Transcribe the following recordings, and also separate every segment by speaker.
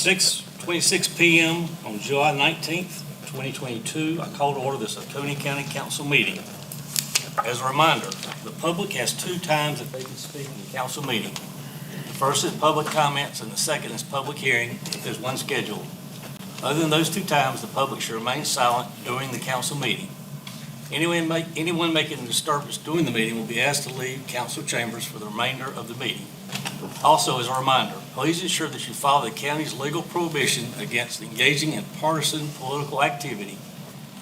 Speaker 1: 6:26 p.m. on July 19th, 2022. I call to order this Oconee County Council meeting. As a reminder, the public has two times that they can speak in the council meeting. The first is public comments and the second is public hearing if there's one scheduled. Other than those two times, the public should remain silent during the council meeting. Anyone making a disturbance during the meeting will be asked to leave council chambers for the remainder of the meeting. Also, as a reminder, please ensure that you follow the county's legal prohibition against engaging in partisan political activity,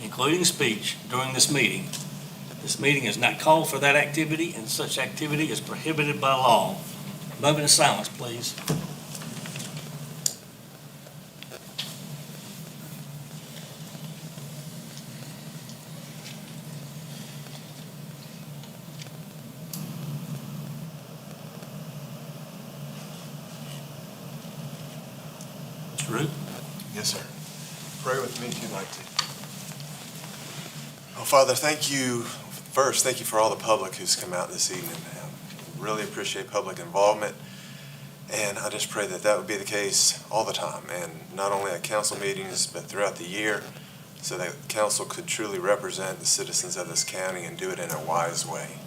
Speaker 1: including speech, during this meeting. This meeting is not called for that activity, and such activity is prohibited by law. A moment of silence, please. Mr. Root?
Speaker 2: Yes, sir. Pray with me if you'd like to. Oh, Father, thank you. First, thank you for all the public who's come out this evening. Really appreciate public involvement. And I just pray that that would be the case all the time, and not only at council meetings, but throughout the year, so that council could truly represent the citizens of this county and do it in a wise way.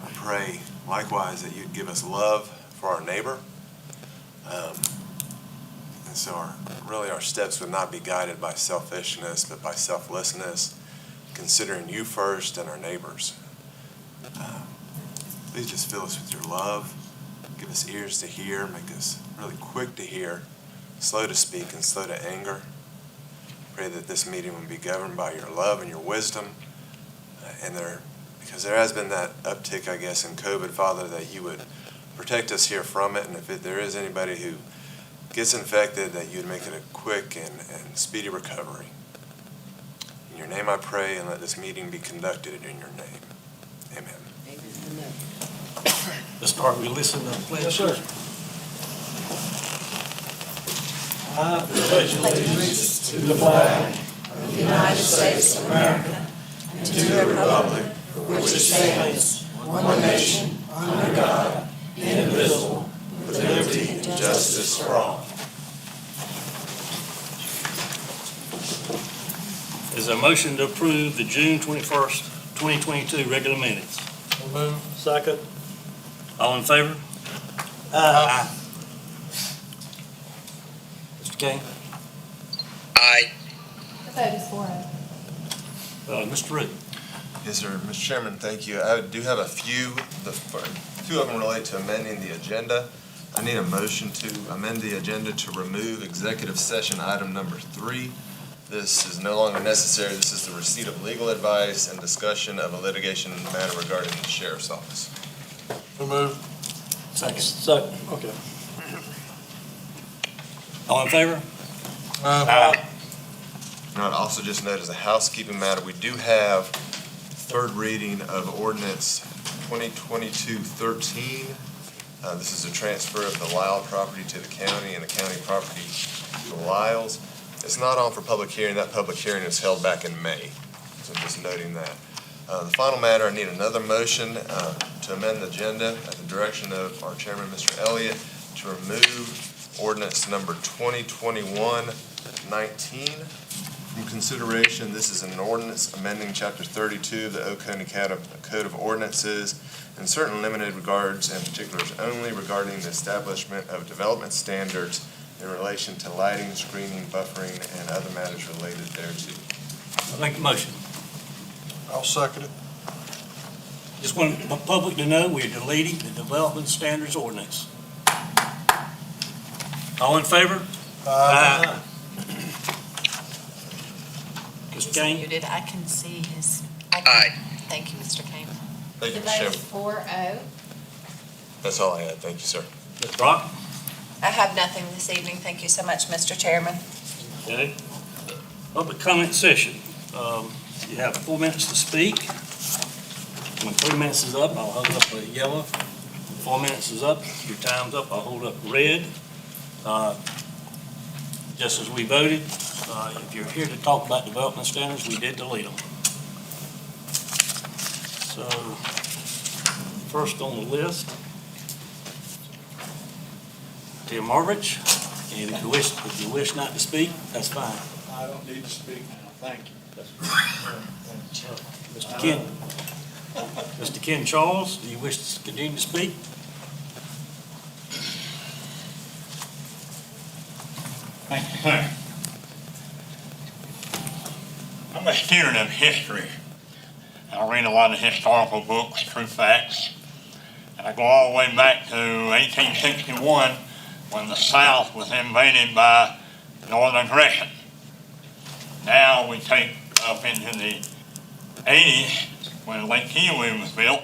Speaker 2: I pray, likewise, that you'd give us love for our neighbor. And so our steps would not be guided by selfishness, but by selflessness, considering you first and our neighbors. Please just fill us with your love. Give us ears to hear. Make us really quick to hear, slow to speak, and slow to anger. Pray that this meeting will be governed by your love and your wisdom. Because there has been that uptick, I guess, in COVID, Father, that you would protect us here from it. And if there is anybody who gets infected, that you would make it a quick and speedy recovery. In your name I pray, and let this meeting be conducted in your name. Amen.
Speaker 3: Amen.
Speaker 1: Let's start. We listen to the pledge.
Speaker 3: Yes, sir. I pledge allegiance to the flag of the United States of America and to the republic for which it stands, one nation, under God, indivisible, with liberty and justice for all.
Speaker 1: Is there a motion to approve the June 21st, 2022 regular minutes?
Speaker 3: Move. Second.
Speaker 1: All in favor? Aye. Mr. Kane?
Speaker 4: Aye.
Speaker 5: The vote is 4-0.
Speaker 1: Mr. Root?
Speaker 2: Yes, sir. Mr. Chairman, thank you. I do have a few. Two of them relate to amending the agenda. I need a motion to amend the agenda to remove executive session item number 3. This is no longer necessary. This is the receipt of legal advice and discussion of a litigation matter regarding the sheriff's office.
Speaker 3: Move.
Speaker 1: Second.
Speaker 3: Okay.
Speaker 1: All in favor?
Speaker 3: Aye.
Speaker 2: And I'd also just note as a housekeeping matter, we do have third reading of ordinance 2022-13. This is a transfer of the Lyle property to the county and the county property to the Lyles. It's not on for public hearing. That public hearing was held back in May. So just noting that. The final matter, I need another motion to amend the agenda at the direction of our chairman, Mr. Elliott, to remove ordinance number 2021-19 from consideration. This is an ordinance amending Chapter 32 of the Oconee Code of Ordinances in certain limited regards and particulars only regarding the establishment of development standards in relation to lighting, screening, buffering, and other matters related thereto.
Speaker 1: I make the motion.
Speaker 3: I'll second it.
Speaker 1: Just want the public to know we're deleting the development standards ordinance. All in favor? Aye. Mr. Kane?
Speaker 6: Muted. I can see his.
Speaker 4: Aye.
Speaker 6: Thank you, Mr. Kane.
Speaker 2: Thank
Speaker 5: The
Speaker 2: you, Mr.
Speaker 5: vote
Speaker 2: Chairman.
Speaker 5: is 4-0.
Speaker 2: That's all I had. Thank you, sir.
Speaker 1: Mr. Brock?
Speaker 6: I have nothing this evening. Thank you so much, Mr. Chairman.
Speaker 1: Okay. Public comment session. You have 4 minutes to speak. When 3 minutes is up, I'll hold up a yellow. When 4 minutes is up, your time's up, I'll hold up red. Just as we voted, if you're here to talk about development standards, we did delete them. So, first on the list, Tim Marvich, And if you wish not to speak, that's fine.
Speaker 7: I don't need to speak now, thank you.
Speaker 1: Mr. Ken Charles, do you wish to continue to speak?
Speaker 8: Thank you, sir. I'm a student of history. I read a lot of historical books, true facts, and I go all the way back to 1861 when the South was invaded by Northern aggression. Now we take up into the 80s when Lake Kiowee was built,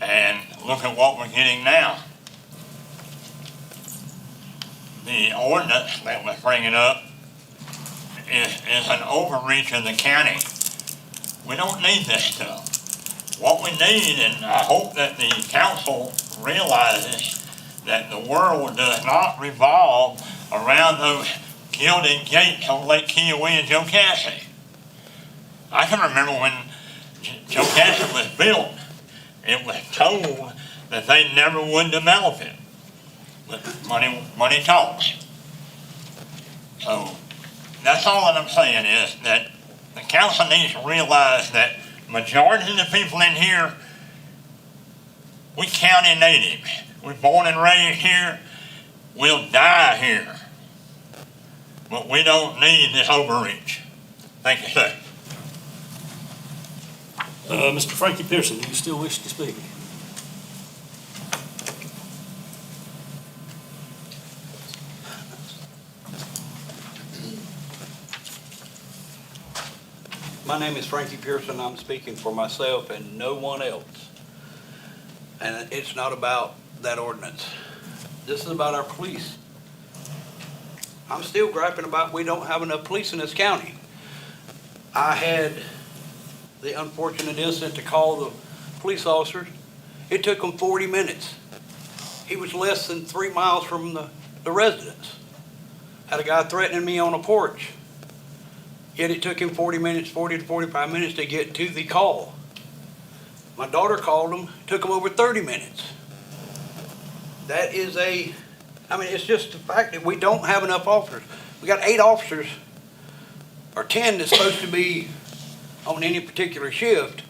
Speaker 8: and look at what we're getting now. The ordinance that was bringing up is an overreach of the county. We don't need this stuff. What we need, and I hope that the council realizes that the world does not revolve around those gilded gates on Lake Kiowee and Jocassee. I can remember when Jocassee was built, it was told that they never would develop it. But money talks. So that's all that I'm saying is that the council needs to realize that majority of the people in here, we county native. We're born and raised here. We'll die here. But we don't need this overreach. Thank you, sir.
Speaker 1: Mr. Frankie Pearson, do you still wish to speak?
Speaker 9: My name is Frankie Pearson. I'm speaking for myself and no one else. And it's not about that ordinance. This is about our police. I'm still griping about we don't have enough police in this county. I had the unfortunate incident to call the police officers. It took them 40 minutes. He was less than 3 miles from the residence. Had a guy threatening me on a porch. Yet it took him 40 to 45 minutes to get to the call. My daughter called him, took him over 30 minutes. That is it's just the fact that we don't have enough officers. We got 8 officers, or 10 that's supposed to be on any particular shift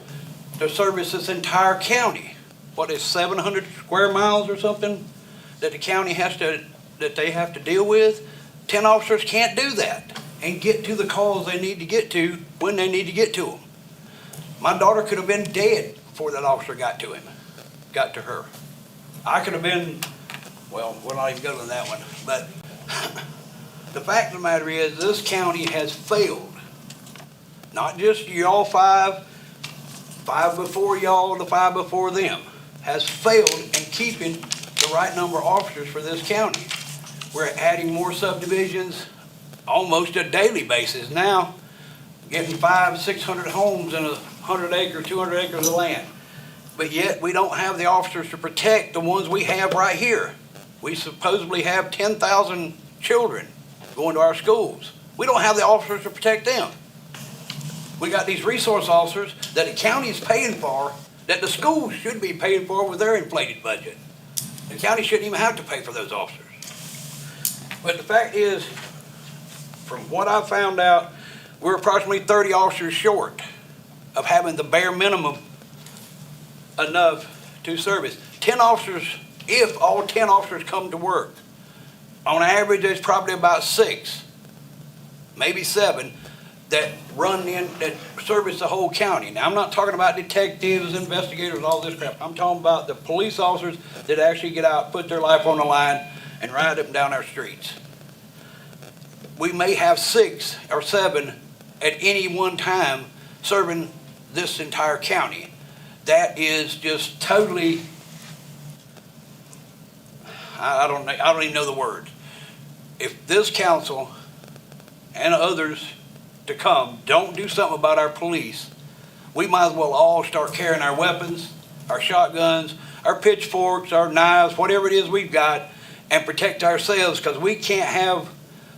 Speaker 9: to service this entire county. What is 700 square miles or something that the county that they have to deal with? 10 officers can't do that and get to the calls they need to get to when they need to get to them. My daughter could have been dead before that officer got to her. I could have been, well, we'll not even go to that one, but the fact of the matter is this county has failed. Not just y'all five before y'all, the 5 before them, has failed in keeping the right number of officers for this county. We're adding more subdivisions almost a daily basis now, getting 500-600 homes in 100 acres, 200 acres of land. But yet we don't have the officers to protect the ones we have right here. We supposedly have 10,000 children going to our schools. We don't have the officers to protect them. We got these resource officers that the county is paying for, that the schools should be paying for with their inflated budget. The county shouldn't even have to pay for those officers. But the fact is, from what I found out, we're approximately 30 officers short of having the bare minimum enough to service. 10 officers, if all 10 officers come to work, on average, there's probably about 6, maybe 7, that that service the whole county. Now, I'm not talking about detectives, investigators, all this crap. I'm talking about the police officers that actually get out, put their life on the line, and ride up and down our streets. We may have 6 or 7 at any one time serving this entire county. That is just totally, I don't even know the word. If this council and others to come don't do something about our police, we might as well all start carrying our weapons, our shotguns, our pitchforks, our knives, whatever it is we've got, and protect ourselves, because we can't have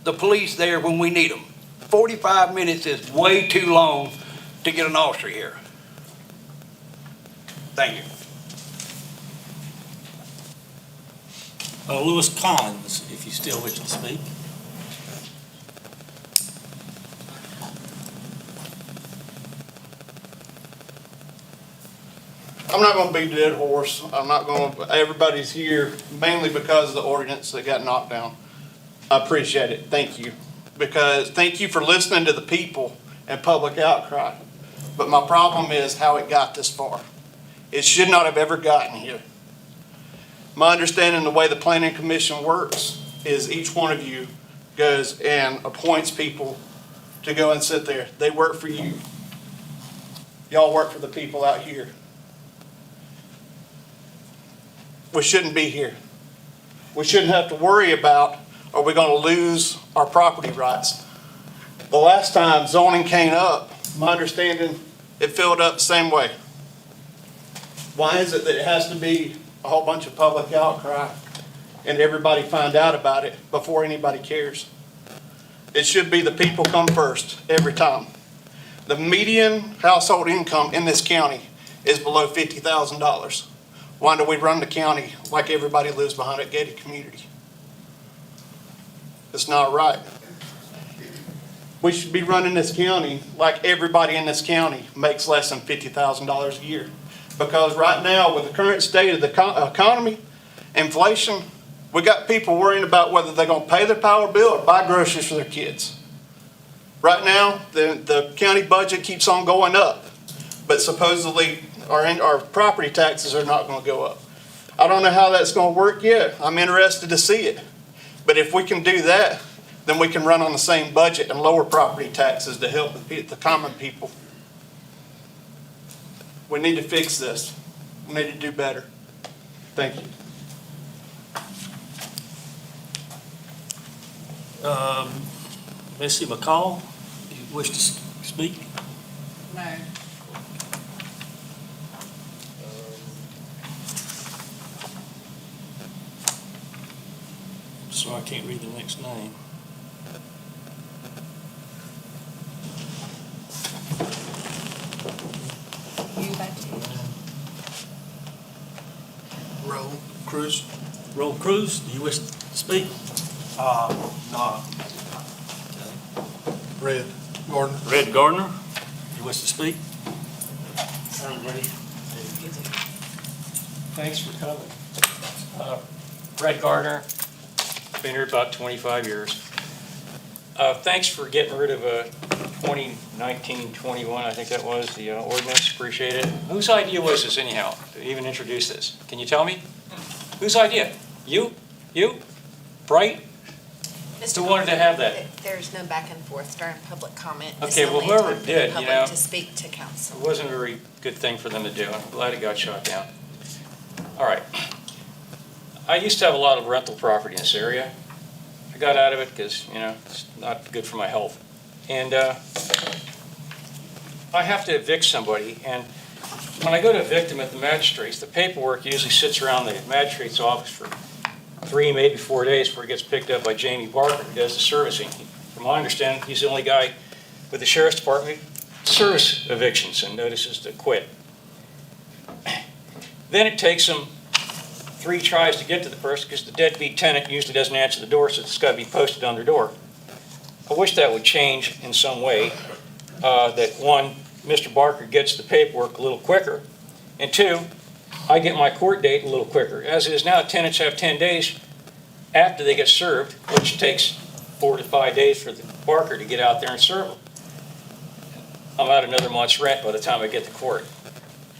Speaker 9: the police there when we need them. 45 minutes is way too long to get an officer here. Thank you.
Speaker 1: Lewis Collins, if you still wish to speak.
Speaker 7: I'm not gonna beat a dead horse. I'm not gonna, everybody's here mainly because of the ordinance that got knocked down. I appreciate it. Thank you. Because, thank you for listening to the people and public outcry. But my problem is how it got this far. It should not have ever gotten here. My understanding, the way the planning commission works is each one of you goes and appoints people to go and sit there. They work for you. Y'all work for the people out here. We shouldn't be here. We shouldn't have to worry about, are we going to lose our property rights? The last time zoning came up, my understanding, it filled up the same way. Why is it that it has to be a whole bunch of public outcry and everybody find out about it before anybody cares? It should be the people come first every time. The median household income in this county is below $50,000. Why do we run the county like everybody lives behind a gated community? It's not right. We should be running this county like everybody in this county makes less than $50,000 a year. Because right now, with the current state of the economy, inflation, we got people worrying about whether they're going to pay their power bill or buy groceries for their kids. Right now, the county budget keeps on going up, but supposedly our property taxes are not going to go up. I don't know how that's going to work yet. I'm interested to see it. But if we can do that, then we can run on the same budget and lower property taxes to help the common people. We need to fix this. We need to do better. Thank you.
Speaker 1: Missy McCall, do you wish to speak?
Speaker 5: No.
Speaker 1: Sorry, I can't read the next name.
Speaker 5: You back to you.
Speaker 3: Roll, Cruz.
Speaker 1: Roll Cruz, do you wish to speak?
Speaker 3: No. Red, Gordon.
Speaker 1: Red Gardner, you wish to speak?
Speaker 10: I'm ready. Thanks for coming. Red Gardner, been here about 25 years. Thanks for getting rid of 2019-21, I think that was, the ordinance, appreciate it. Whose idea was this anyhow, to even introduce this? Can you tell me? Whose idea? You? You? Bright? Who wanted to have that?
Speaker 6: There's no back and forth during public comment.
Speaker 10: Okay, well, whoever did, you know.
Speaker 6: Public to speak to council.
Speaker 10: It wasn't a very good thing for them to do. I'm glad it got shot down. All right. I used to have a lot of rental property in this area. I got out of it because, you know, it's not good for my health. And I have to evict somebody, and when I go to evict them at the magistrate's, the paperwork usually sits around the magistrate's office for 3, maybe 4 days before it gets picked up by Jamie Barker, who does the servicing. From my understanding, he's the only guy with the sheriff's department who service evictions and notices to quit. Then it takes them 3 tries to get to the person because the deadbeat tenant usually doesn't answer the door, so it's got to be posted on their door. I wish that would change in some way, that 1, Mr. Barker gets the paperwork a little quicker, and 2, I get my court date a little quicker. As it is now, tenants have 10 days after they get served, which takes 4 to 5 days for the Barker to get out there and serve them. I'm out another month's rent by the time I get to court.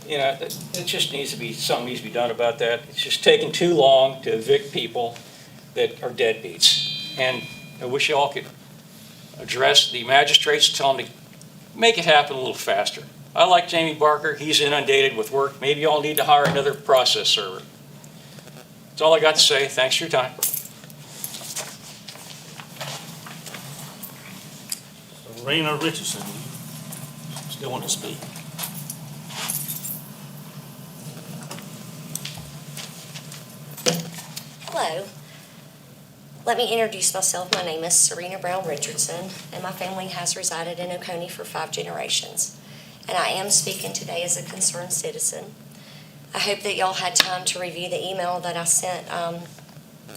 Speaker 10: You know, it just needs to be, something needs to be done about that. It's just taking too long to evict people that are deadbeats. And I wish y'all could address the magistrates, tell them to make it happen a little faster. I like Jamie Barker. He's inundated with work. Maybe y'all need to hire another process server. That's all I got to say. Thanks for your time.
Speaker 1: Serena Richardson, still want to speak?
Speaker 11: Hello. Let me introduce myself. My name is Serena Brown Richardson, and my family has resided in Oconee for 5 generations. And I am speaking today as a concerned citizen. I hope that y'all had time to review the email that I sent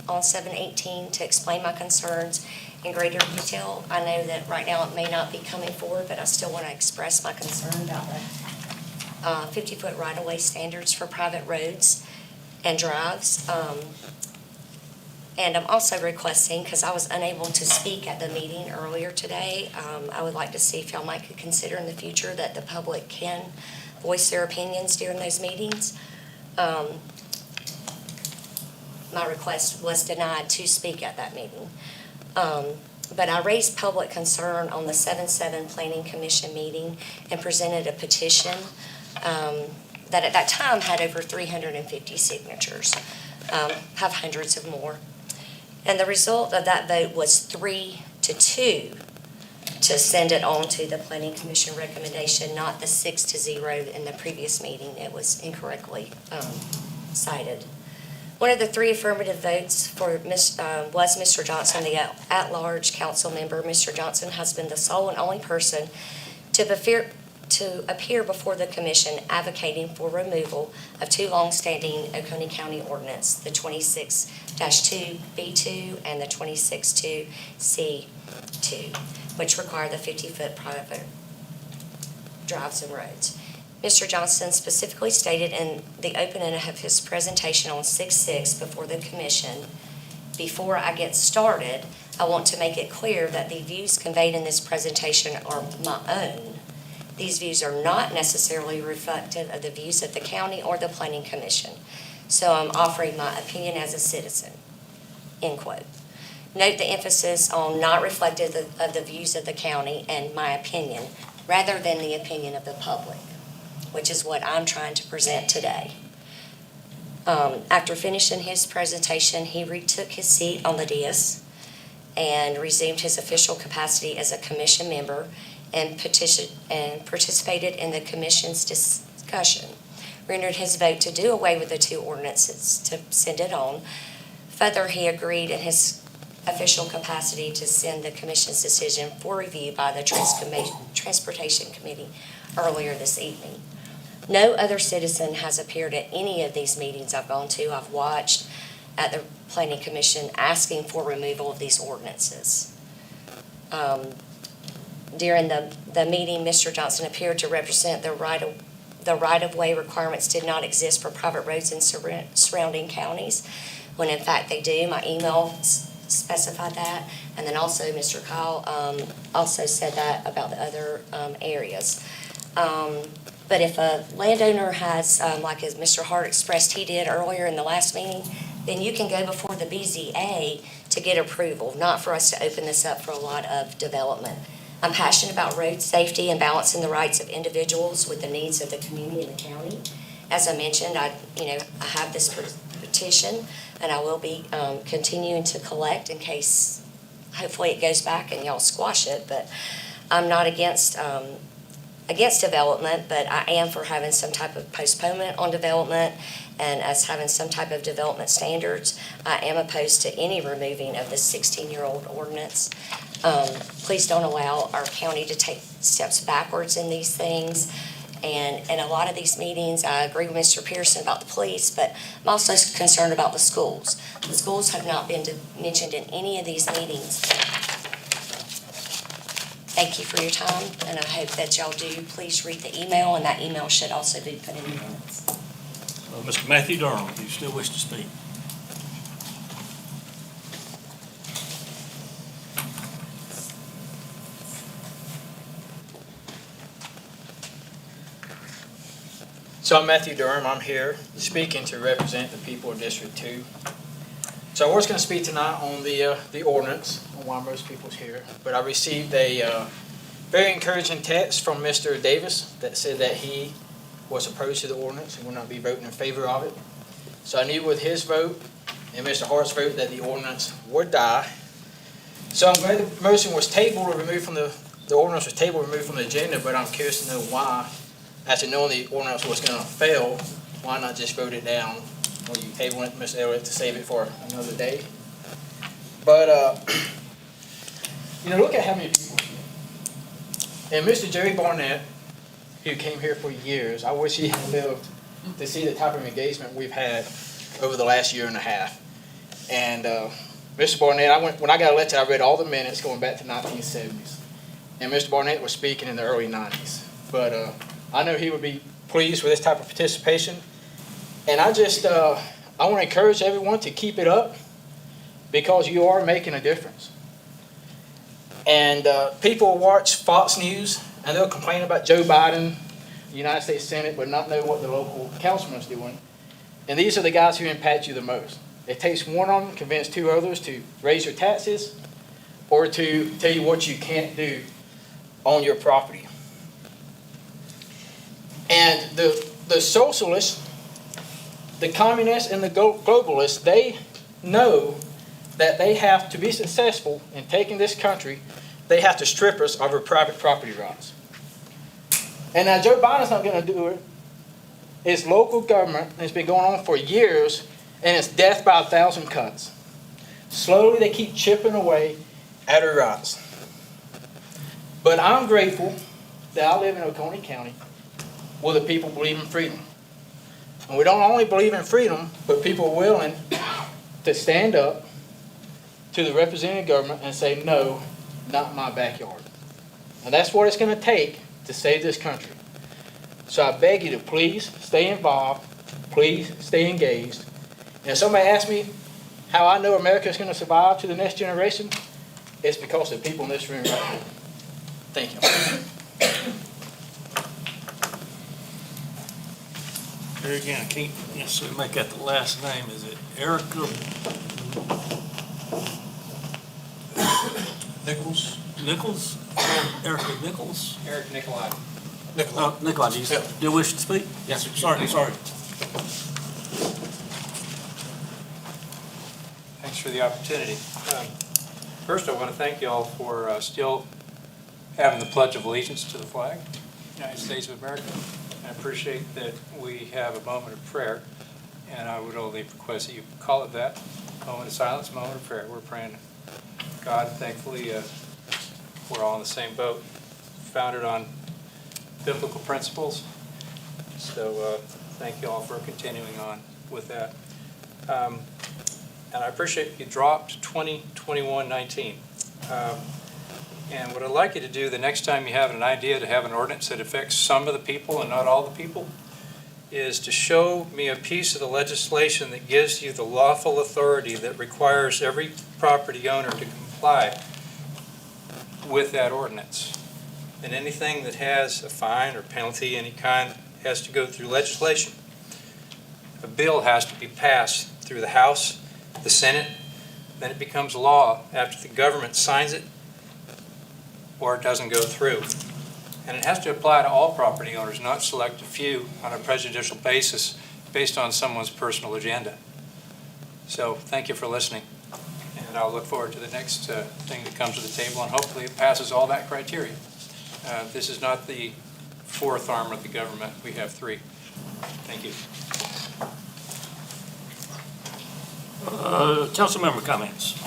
Speaker 11: on 7/18 to explain my concerns in greater detail. I know that right now it may not be coming forward, but I still want to express my concern about the 50-foot right-of-way standards for private roads and drives. And I'm also requesting, because I was unable to speak at the meeting earlier today, I would like to see if y'all might consider in the future that the public can voice their opinions during those meetings. My request was denied to speak at that meeting. But I raised public concern on the 7/7 Planning Commission meeting and presented a petition that at that time had over 350 signatures, have hundreds of more. And the result of that vote was 3-2 to send it on to the Planning Commission recommendation, not the 6-0 in the previous meeting. It was incorrectly cited. One of the 3 affirmative votes was Mr. Johnson, the at-large council member. Mr. Johnson has been the sole and only person to appear before the commission advocating for removal of 2 longstanding Oconee County ordinance, the 26-2B2 and the 26-2C2, which require the 50-foot private drives and roads. Mr. Johnson specifically stated in the opening of his presentation on 6/6 before the commission, "Before I get started, I want to make it clear that the views conveyed in this presentation are my own. These views are not necessarily reflective of the views of the county or the Planning Commission. So I'm offering my opinion as a citizen." End quote. Note the emphasis on not reflective of the views of the county and my opinion, rather than the opinion of the public, which is what I'm trying to present today. After finishing his presentation, he retook his seat on the dais and resumed his official capacity as a commission member and participated in the commission's discussion, rendered his vote to do away with the 2 ordinances to send it on. Further, he agreed in his official capacity to send the commission's decision for review by the Transportation Committee earlier this evening. No other citizen has appeared at any of these meetings I've gone to. I've watched at the Planning Commission asking for removal of these ordinances. During the meeting, Mr. Johnson appeared to represent the right-of-way requirements did not exist for private roads in surrounding counties, when in fact they do. My email specified that. And then also Mr. Kyle also said that about the other areas. But if a landowner has, like as Mr. Hart expressed he did earlier in the last meeting, then you can go before the BZA to get approval, not for us to open this up for a lot of development. I'm passionate about road safety and balancing the rights of individuals with the needs of the community and the county. As I mentioned, I have this petition, and I will be continuing to collect in case, hopefully it goes back and y'all squash it, but I'm not against development, but I am for having some type of postponement on development and us having some type of development standards. I am opposed to any removing of this 16-year-old ordinance. Please don't allow our county to take steps backwards in these things. And in a lot of these meetings, I agree with Mr. Pearson about the police, but I'm also concerned about the schools. The schools have not been mentioned in any of these meetings. Thank you for your time, and I hope that y'all do please read the email, and that email should also be put in the minutes.
Speaker 1: Mr. Matthew Durham, do you still wish to speak?
Speaker 10: So I'm Matthew Durham. I'm here speaking to represent the people of District 2. So I was going to speak tonight on the ordinance, on why most people's here. But I received a very encouraging text from Mr. Davis that said that he was opposed to the ordinance and would not be voting in favor of it. So I knew with his vote and Mr. Hart's vote that the ordinance would die. So I'm glad the motion was tabled or removed from the ordinance was tabled or removed from the agenda, but I'm curious to know why. After knowing the ordinance was going to fail, why not just vote it down? Or you table it, Mr. Elliott, to save it for another day? But, look at how many people here. And Mr. Jerry Barnett, who came here for years, I wish he had lived to see the type of engagement we've had over the last year and a half. And Mr. Barnett, when I got elected, I read all the minutes going back to 1970s. And Mr. Barnett was speaking in the early 90s. But I know he would be pleased with this type of participation. And I just, I want to encourage everyone to keep it up because you are making a difference. And people watch Fox News and they'll complain about Joe Biden, the United States Senate, but not know what the local councilman's doing. And these are the guys who impact you the most. It takes one of them to convince two others to raise your taxes or to tell you what you can't do on your property. And the socialists, the communists, and the globalists, they know that they have to be successful in taking this country, they have to strip us of our private property rights. And now Joe Biden's not going to do it. It's local government, and it's been going on for years, and it's death by 1,000 cuts. Slowly they keep chipping away at our rights. But I'm grateful that I live in Oconee County where the people believe in freedom. And we don't only believe in freedom, but people are willing to stand up to the representative government and say, no, not my backyard. And that's what it's going to take to save this country. So I beg you to please stay involved, please stay engaged. And if somebody asks me how I know America is going to survive to the next generation, it's because of the people in this room right here. Thank you.
Speaker 1: Here again, I can't necessarily make out the last name. Is it Erica
Speaker 3: Nichols?
Speaker 1: Nichols? Erica Nichols?
Speaker 10: Eric Nicolai.
Speaker 1: Oh, Nikolai, do you do wish to speak? Yes, sir. Sorry.
Speaker 12: Thanks for the opportunity. First, I want to thank you all for still having the Pledge of Allegiance to the flag, United States of America. I appreciate that we have a moment of prayer, and I would only request that you call it that, moment of silence, moment of prayer. We're praying to God. Thankfully, we're all in the same boat, founded on biblical principles. So thank you all for continuing on with that. And I appreciate you dropped 2021-19. And what I'd like you to do the next time you have an idea to have an ordinance that affects some of the people and not all the people is to show me a piece of the legislation that gives you the lawful authority that requires every property owner to comply with that ordinance. And anything that has a fine or penalty, any kind, has to go through legislation. A bill has to be passed through the House, the Senate, then it becomes law after the government signs it or it doesn't go through. And it has to apply to all property owners, not select a few on a prejudicial basis based on someone's personal agenda. So thank you for listening. And I'll look forward to the next thing that comes to the table, and hopefully it passes all that criteria. This is not the fourth arm of the government. We have three. Thank you.
Speaker 1: Council member comments.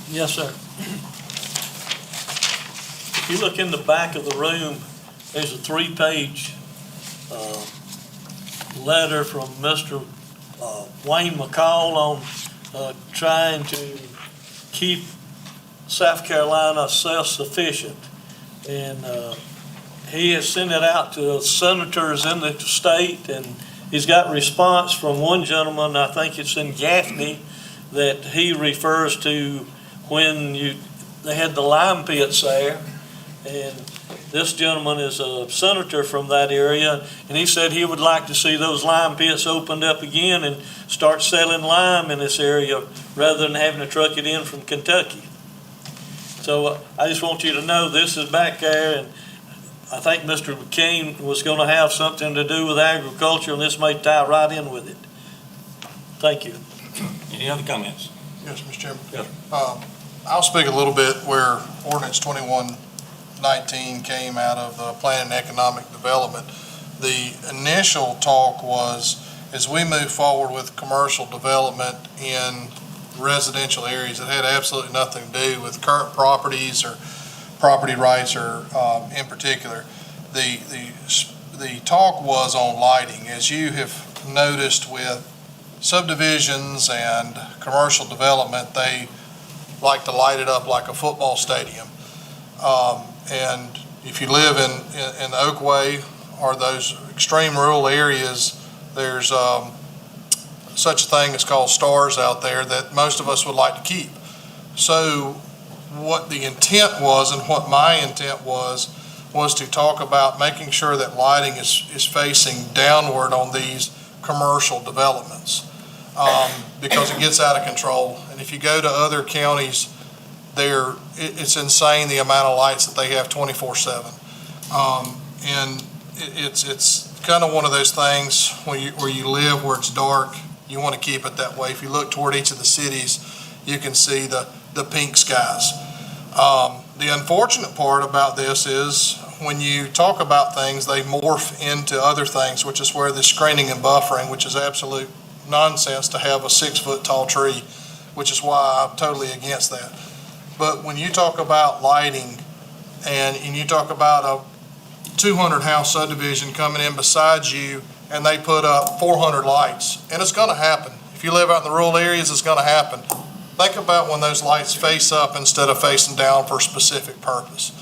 Speaker 3: Yes, sir. If you look in the back of the room, there's a 3-page letter from Mr. Wayne McCall on trying to keep South Carolina self-sufficient. And he has sent it out to senators in the state, and he's got response from one gentleman, I think it's in Gaffney, that he refers to when they had the lime pits there. And this gentleman is a senator from that area, and he said he would like to see those lime pits opened up again and start selling lime in this area rather than having to truck it in from Kentucky. So I just want you to know this is back there, and I think Mr. McCain was going to have something to do with agriculture, and this may tie right in with it. Thank you.
Speaker 1: Any other comments?
Speaker 13: Yes, Mr. Chairman.
Speaker 1: Yes.
Speaker 13: I'll speak a little bit where ordinance 2119 came out of Planning and Economic Development. The initial talk was, as we move forward with commercial development in residential areas, it had absolutely nothing to do with current properties or property rights or in particular. The talk was on lighting. As you have noticed with subdivisions and commercial development, they like to light it up like a football stadium. And if you live in the Oakway or those extreme rural areas, there's such a thing as called stars out there that most of us would like to keep. So what the intent was, and what my intent was to talk about making sure that lighting is facing downward on these commercial developments, because it gets out of control. And if you go to other counties, it's insane the amount of lights that they have 24/7. And it's kind of one of those things where you live where it's dark, you want to keep it that way. If you look toward each of the cities, you can see the pink skies. The unfortunate part about this is when you talk about things, they morph into other things, which is where the screening and buffering, which is absolute nonsense to have a 6-foot tall tree, which is why I'm totally against that. But when you talk about lighting and you talk about a 200 house subdivision coming in beside you and they put up 400 lights, and it's going to happen. If you live out in the rural areas, it's going to happen. Think about when those lights face up instead of facing down for a specific purpose.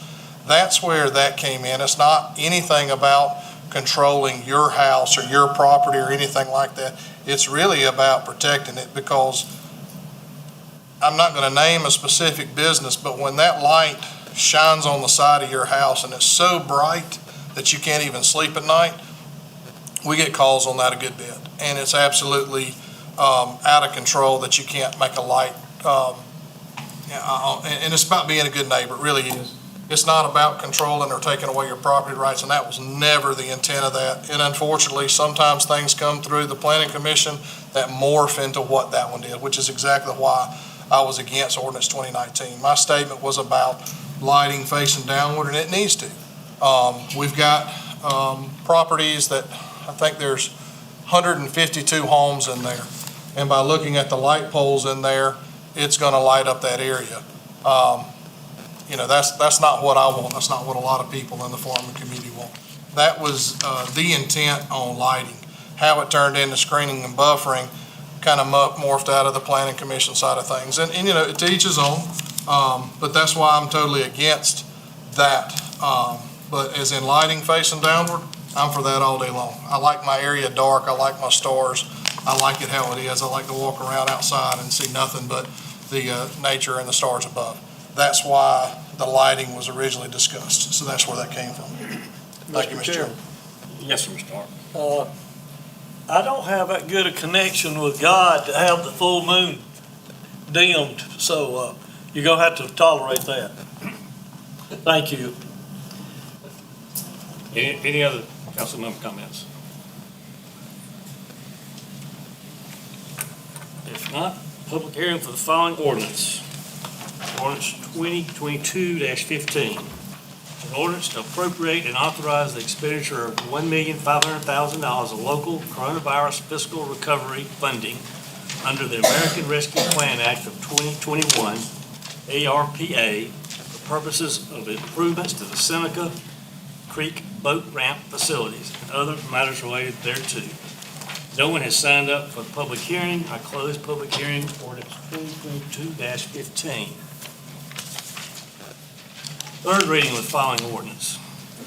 Speaker 13: That's where that came in. It's not anything about controlling your house or your property or anything like that. It's really about protecting it, because I'm not going to name a specific business, but when that light shines on the side of your house and it's so bright that you can't even sleep at night, we get calls on that a good bit. And it's absolutely out of control that you can't make a light. And it's about being a good neighbor, it really is. It's not about controlling or taking away your property rights, and that was never the intent of that. And unfortunately, sometimes things come through the planning commission that morph into what that one did, which is exactly why I was against ordinance 2019. My statement was about lighting facing downward, and it needs to. We've got properties that I think there's 152 homes in there. And by looking at the light poles in there, it's going to light up that area. That's not what I want. That's not what a lot of people in the farming community want. That was the intent on lighting. How it turned into screening and buffering kind of morphed out of the planning commission side of things. And to each his own, but that's why I'm totally against that. But as in lighting facing downward, I'm for that all day long. I like my area dark. I like my stars. I like it how it is. I like to walk around outside and see nothing but the nature and the stars above. That's why the lighting was originally discussed. So that's where that came from. Thank you, Mr. Chairman.
Speaker 1: Yes, sir, Mr. Hart.
Speaker 3: I don't have that good a connection with God to have the full moon dimmed, so you're going to have to tolerate that. Thank you.
Speaker 1: Any other council member comments? If not, public hearing for the following ordinance. Ordinance 2022-15. An ordinance to appropriate and authorize the expenditure of $1,500,000 of local coronavirus fiscal recovery funding under the American Rescue Plan Act of 2021, ARPA, for purposes of improvements to the Seneca Creek boat ramp facilities and other matters related thereto. No one has signed up for the public hearing. I close public hearing ordinance 2022-15. Third reading of the following ordinance.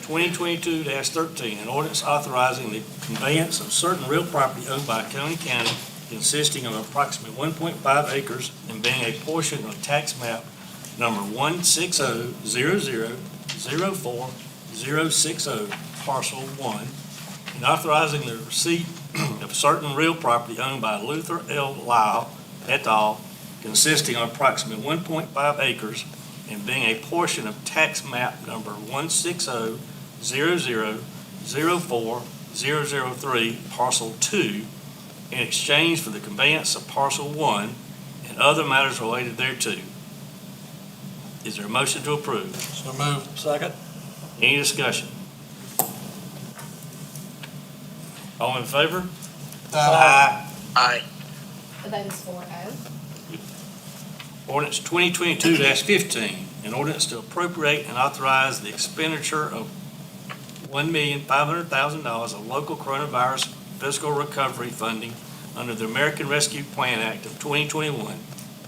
Speaker 1: 2022-13, an ordinance authorizing the conveyance of certain real property owned by Coney County consisting of approximately 1.5 acres and being a portion of tax map number 16000404060, parcel 1, and authorizing the receipt of certain real property owned by Luther L. Lyle et al. Consisting of approximately 1.5 acres and being a portion of tax map number 16000404003, parcel 2, in exchange for the conveyance of parcel 1 and other matters related thereto. Is there a motion to approve?
Speaker 13: So moved.
Speaker 3: Second.
Speaker 1: Any discussion? All in favor?
Speaker 3: Aye.
Speaker 4: Aye.
Speaker 5: The vote is 4-0.
Speaker 1: Ordinance 2022-15, an ordinance to appropriate and authorize the expenditure of $1,500,000 of local coronavirus fiscal recovery funding under the American Rescue Plan Act of 2021,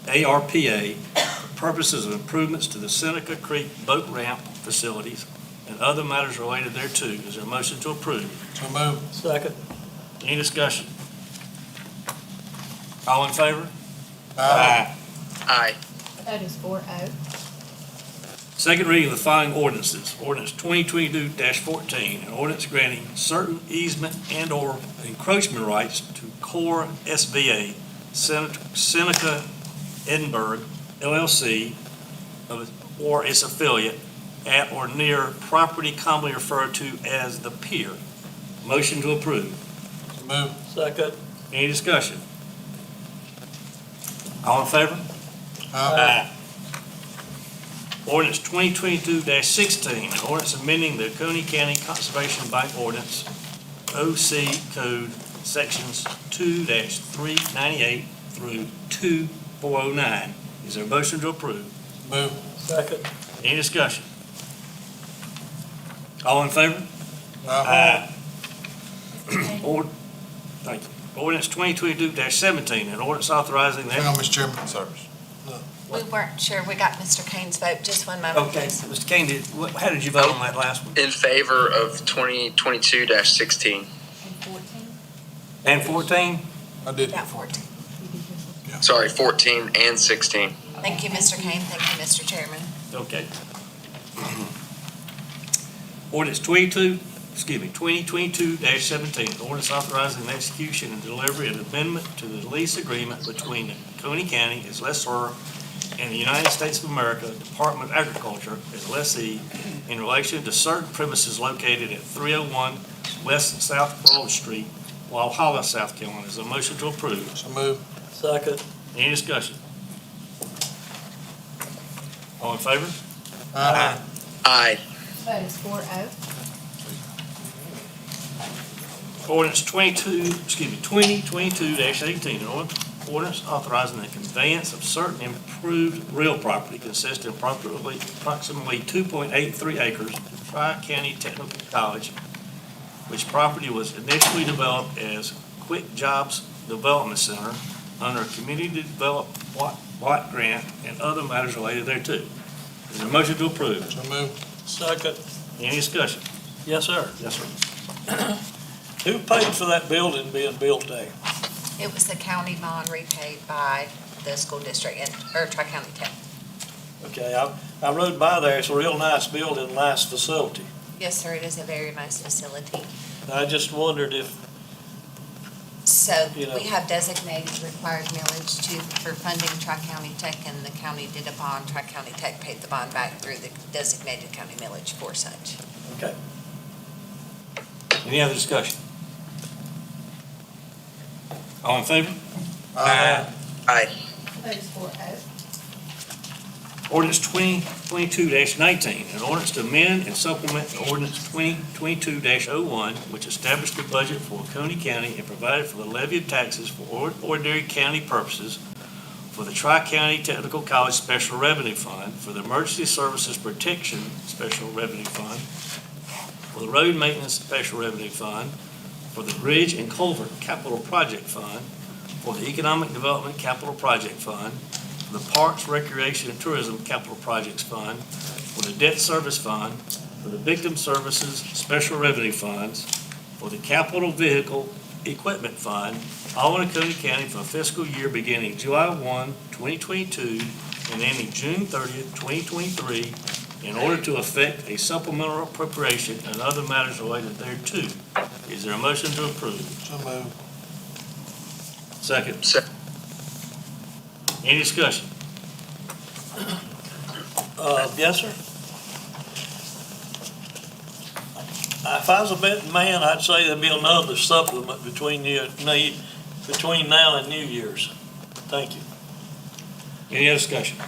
Speaker 1: ARPA, for purposes of improvements to the Seneca Creek boat ramp facilities and other matters related thereto. Is there a motion to approve?
Speaker 13: So move.
Speaker 9: Second.
Speaker 1: Any discussion? All in favor?
Speaker 13: Aye.
Speaker 4: Aye.
Speaker 5: The vote is 4-0.
Speaker 1: Second reading of the following ordinances. Ordinance 2022-14, an ordinance granting certain easement and/or encroachment rights to Core SVA, Seneca Edinburgh LLC, or its affiliate, at or near property commonly referred to as the pier. Motion to approve.
Speaker 13: So move.
Speaker 9: Second.
Speaker 1: Any discussion? All in favor?
Speaker 13: Aye.
Speaker 1: Ordinance 2022-16, an ordinance amending the Coney County Conservation Bank Ordinance, OC Code Sections 2-398 through 2409. Is there a motion to approve?
Speaker 13: Move.
Speaker 9: Second.
Speaker 1: Any discussion? All in favor?
Speaker 13: Aye.
Speaker 1: Thank you. Ordinance 2022-17, an ordinance authorizing the...
Speaker 13: Hang on, Mr. Chairman.
Speaker 6: We weren't sure. We got Mr. Kane's vote. Just one moment,
Speaker 1: Okay,
Speaker 6: please.
Speaker 1: Mr. Kane, how did you vote on that last one?
Speaker 4: In favor of 2022-16.
Speaker 1: And 14?
Speaker 13: I did.
Speaker 6: Got 14.
Speaker 4: Sorry, 14 and 16.
Speaker 6: Thank you, Mr. Kane. Thank you, Mr. Chairman.
Speaker 1: Okay. Ordinance 2022-17, an ordinance authorizing the execution and delivery of an amendment to the lease agreement between Coney County as lessor and the United States of America Department of Agriculture as lessee in relation to certain premises located at 301 West South Broad Street, Walhalla, South Carolina. Is there a motion to approve?
Speaker 13: So move.
Speaker 9: Second.
Speaker 1: Any discussion? All in favor?
Speaker 13: Aye.
Speaker 4: Aye.
Speaker 5: The vote is 4-0.
Speaker 1: Ordinance 2022-18, an ordinance authorizing the conveyance of certain improved real property consisting of approximately 2.83 acres to Tri-County Technical College, which property was initially developed as Quick Jobs Development Center under a community development block grant and other matters related thereto. Is there a motion to approve?
Speaker 13: So move.
Speaker 9: Second.
Speaker 1: Any discussion?
Speaker 9: Yes, sir.
Speaker 1: Yes, sir.
Speaker 9: Who paid for that building being built there?
Speaker 6: It was the county bond repaid by the school district or Tri-County Tech.
Speaker 9: Okay, I rode by there. It's a real nice building, nice facility.
Speaker 6: Yes, sir. It is a very nice facility.
Speaker 9: I just wondered if,
Speaker 6: So
Speaker 9: You know.
Speaker 6: we have designated required millage for funding Tri-County Tech, and the county did a bond. Tri-County Tech paid the bond back through the designated county millage for such.
Speaker 9: okay.
Speaker 1: Any other discussion? All in favor?
Speaker 4: Aye.
Speaker 5: The vote is 4-0.
Speaker 1: Ordinance 2022-19, an ordinance to amend and supplement ordinance 2022-01, which established the budget for Coney County and provided for the levy of taxes for ordinary county purposes for the Tri-County Technical College Special Revenue Fund, for the Emergency Services Protection Special Revenue Fund, for the Road Maintenance Special Revenue Fund, for the Bridge and Culvert Capital Project Fund, for the Economic Development Capital Project Fund, for the Parks, Recreation, and Tourism Capital Projects Fund, for the Debt Service Fund, for the Victim Services Special Revenue Funds, for the Capital Vehicle Equipment Fund, all in Coney County for a fiscal year beginning July 1, 2022, and ending June 30th, 2023, in order to effect a supplemental appropriation and other matters related thereto. Is there a motion to approve?
Speaker 13: So move.
Speaker 1: Second.
Speaker 4: Second.
Speaker 1: Any discussion?
Speaker 9: Yes, sir. If I was a betting man, I'd say there'd be another supplement between now and New Year's. Thank you.
Speaker 1: Any other discussion?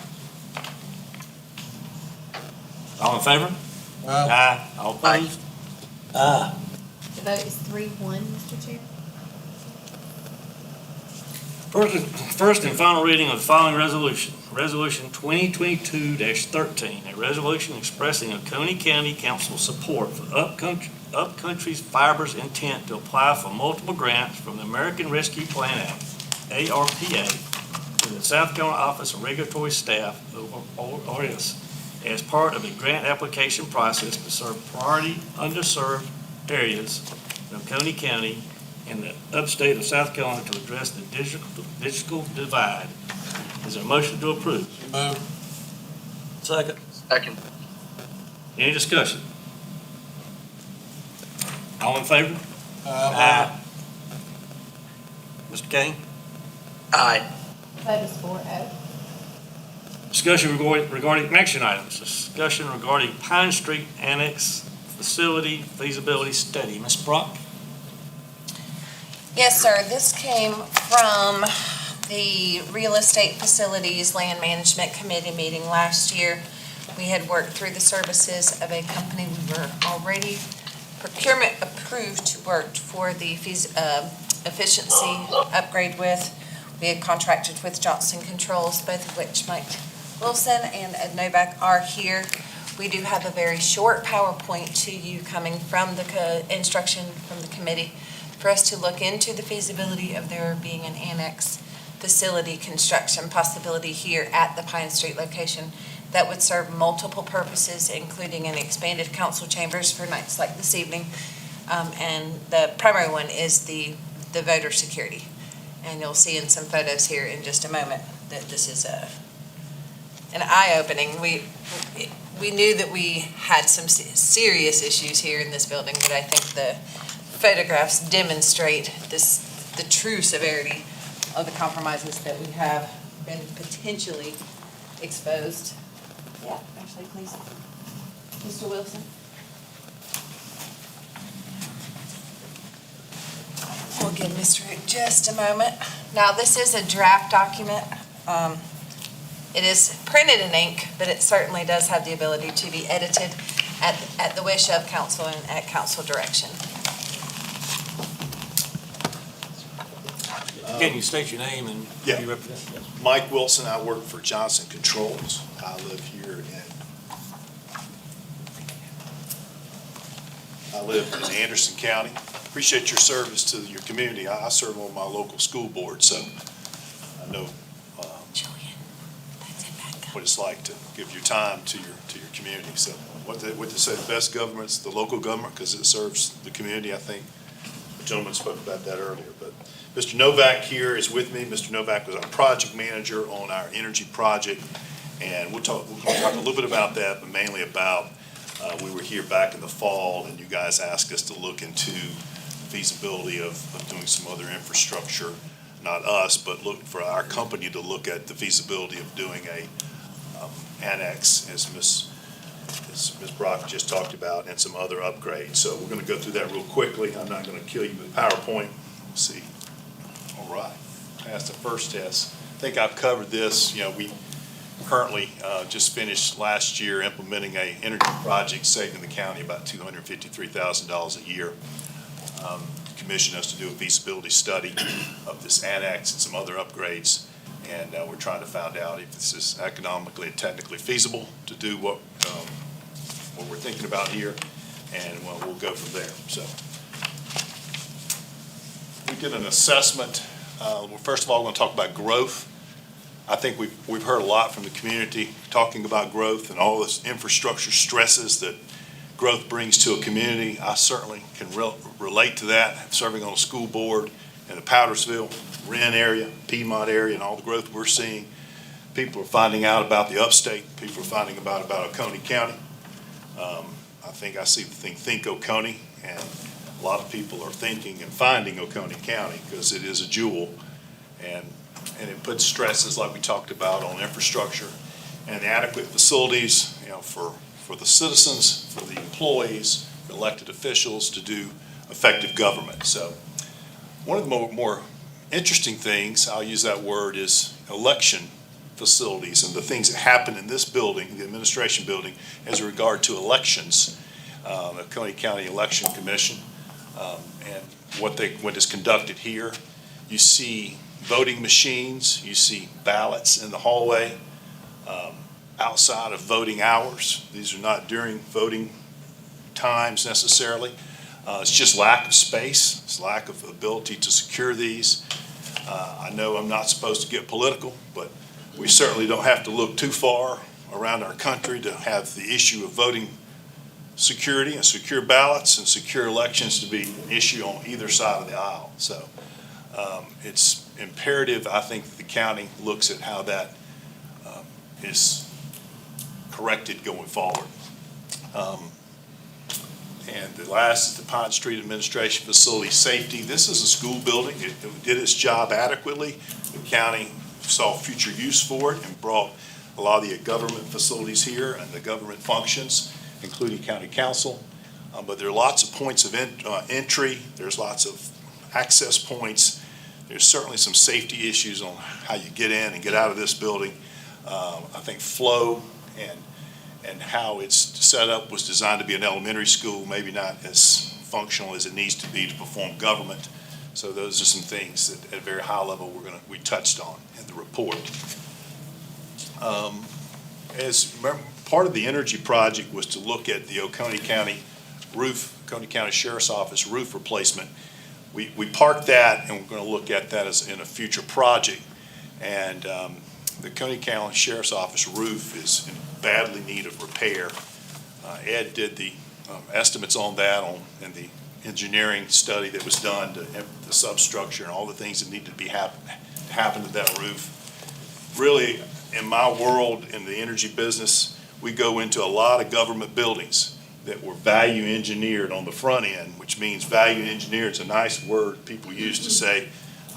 Speaker 1: All in favor?
Speaker 13: Aye.
Speaker 1: All opposed?
Speaker 9: Aye.
Speaker 5: The vote is 3-1, Mr. Chair.
Speaker 1: First and final reading of the following resolution. Resolution 2022-13, a resolution expressing a Coney County Council support for Upcountry Fiber's intent to apply for multiple grants from the American Rescue Plan Act, ARPA, to the South Carolina Office of Regulatory Staff, ORS, as part of the grant application process to serve priority underserved areas of Oconee County and the upstate of South Carolina to address the digital divide. Is there a motion to approve?
Speaker 13: Move.
Speaker 1: Second.
Speaker 4: Second.
Speaker 1: Any discussion? All in favor? Mr. Kane?
Speaker 4: Aye.
Speaker 5: Vote is 4-0.
Speaker 1: Discussion regarding action items. Discussion regarding Pine Street Annex Facility Feasibility Study. Ms. Brock?
Speaker 6: Yes, sir. This came from the Real Estate Facilities Land Management Committee meeting last year. We had worked through the services of a company we were already procurement approved to work for the efficiency upgrade with. We had contracted with Johnson Controls, both of which Mike Wilson and Ed Novak are here. We do have a very short PowerPoint to you coming from the instruction from the committee for us to look into the feasibility of there being an annex facility construction possibility here at the Pine Street location that would serve multiple purposes, including an expanded council chambers for nights like this evening. And the primary one is the voter security. And you'll see in some photos here in just a moment that this is an eye-opening. We knew that we had some serious issues here in this building, but I think the photographs demonstrate the true severity of the compromises that we have been potentially exposed. Yeah, actually, please. Mr. Wilson? We'll give Mr. Hood just a moment. Now, this is a draft document. It is printed in ink, but it certainly does have the ability to be edited at the wish of council and at council direction.
Speaker 1: Can you state your name and who
Speaker 14: Yeah.
Speaker 1: you represent? Yes.
Speaker 14: Mike Wilson, I work for Johnson Controls. I live in Anderson County. Appreciate your service to your community. I serve on my local school board, so I know what it's like to give your time to your community. So what they say, the best government's the local government because it serves the community. I think the gentleman spoke about that earlier, but Mr. Novak here is with me. Mr. Novak was our project manager on our energy project, and we're going to talk a little bit about that, but mainly about, we were here back in the fall, and you guys asked us to look into feasibility of doing some other infrastructure, not us, but look for our company to look at the feasibility of doing a annex, as Ms. Brock just talked about, and some other upgrades. So we're going to go through that real quickly. I'm not going to kill you with PowerPoint. Let's see. All right, passed the first test. I think I've covered this. You know, we currently just finished last year implementing a energy project saving the county about $253,000 a year. Commissioned us to do a feasibility study of this annex and some other upgrades, and we're trying to find out if this is economically and technically feasible to do what we're thinking about here, and we'll go from there. So we did an assessment. Well, first of all, we're going to talk about growth. I think we've heard a lot from the community talking about growth and all this infrastructure stresses that growth brings to a community. I certainly can relate to that, serving on a school board in the Powdersville, Wren area, Piedmont area, and all the growth we're seeing. People are finding out about the upstate. People are finding about Oconee County. I think I see the thing, Think Oconee, and a lot of people are thinking and finding Oconee County because it is a jewel, and it puts stresses like we talked about on infrastructure and adequate facilities, you know, for the citizens, for the employees, the elected officials to do effective government. So one of the more interesting things, I'll use that word, is election facilities and the things that happen in this building, the administration building, as regard to elections, the Oconee County Election Commission, and what is conducted here. You see voting machines, you see ballots in the hallway, outside of voting hours. These are not during voting times necessarily. It's just lack of space, it's lack of ability to secure these. I know I'm not supposed to get political, but we certainly don't have to look too far around our country to have the issue of voting security and secure ballots and secure elections to be an issue on either side of the aisle. So it's imperative, I think, that the county looks at how that is corrected going forward. And the last is the Pine Street Administration Facility Safety. This is a school building. It did its job adequately. The county saw future use for it and brought a lot of the government facilities here and the government functions, including county council. But there are lots of points of entry. There's lots of access points. There's certainly some safety issues on how you get in and get out of this building. I think flow and how it's set up was designed to be an elementary school, maybe not as functional as it needs to be to perform government. So those are some things that at a very high level we touched on in the report. Part of the energy project was to look at the Oconee County Oconee County Sheriff's Office roof replacement. We parked that, and we're going to look at that as in a future project. And the Oconee County Sheriff's Office roof is in badly need of repair. Ed did the estimates on that and the engineering study that was done to the substructure and all the things that needed to be happen to that roof. Really, in my world, in the energy business, we go into a lot of government buildings that were value engineered on the front end, which means value engineered is a nice word people use to say,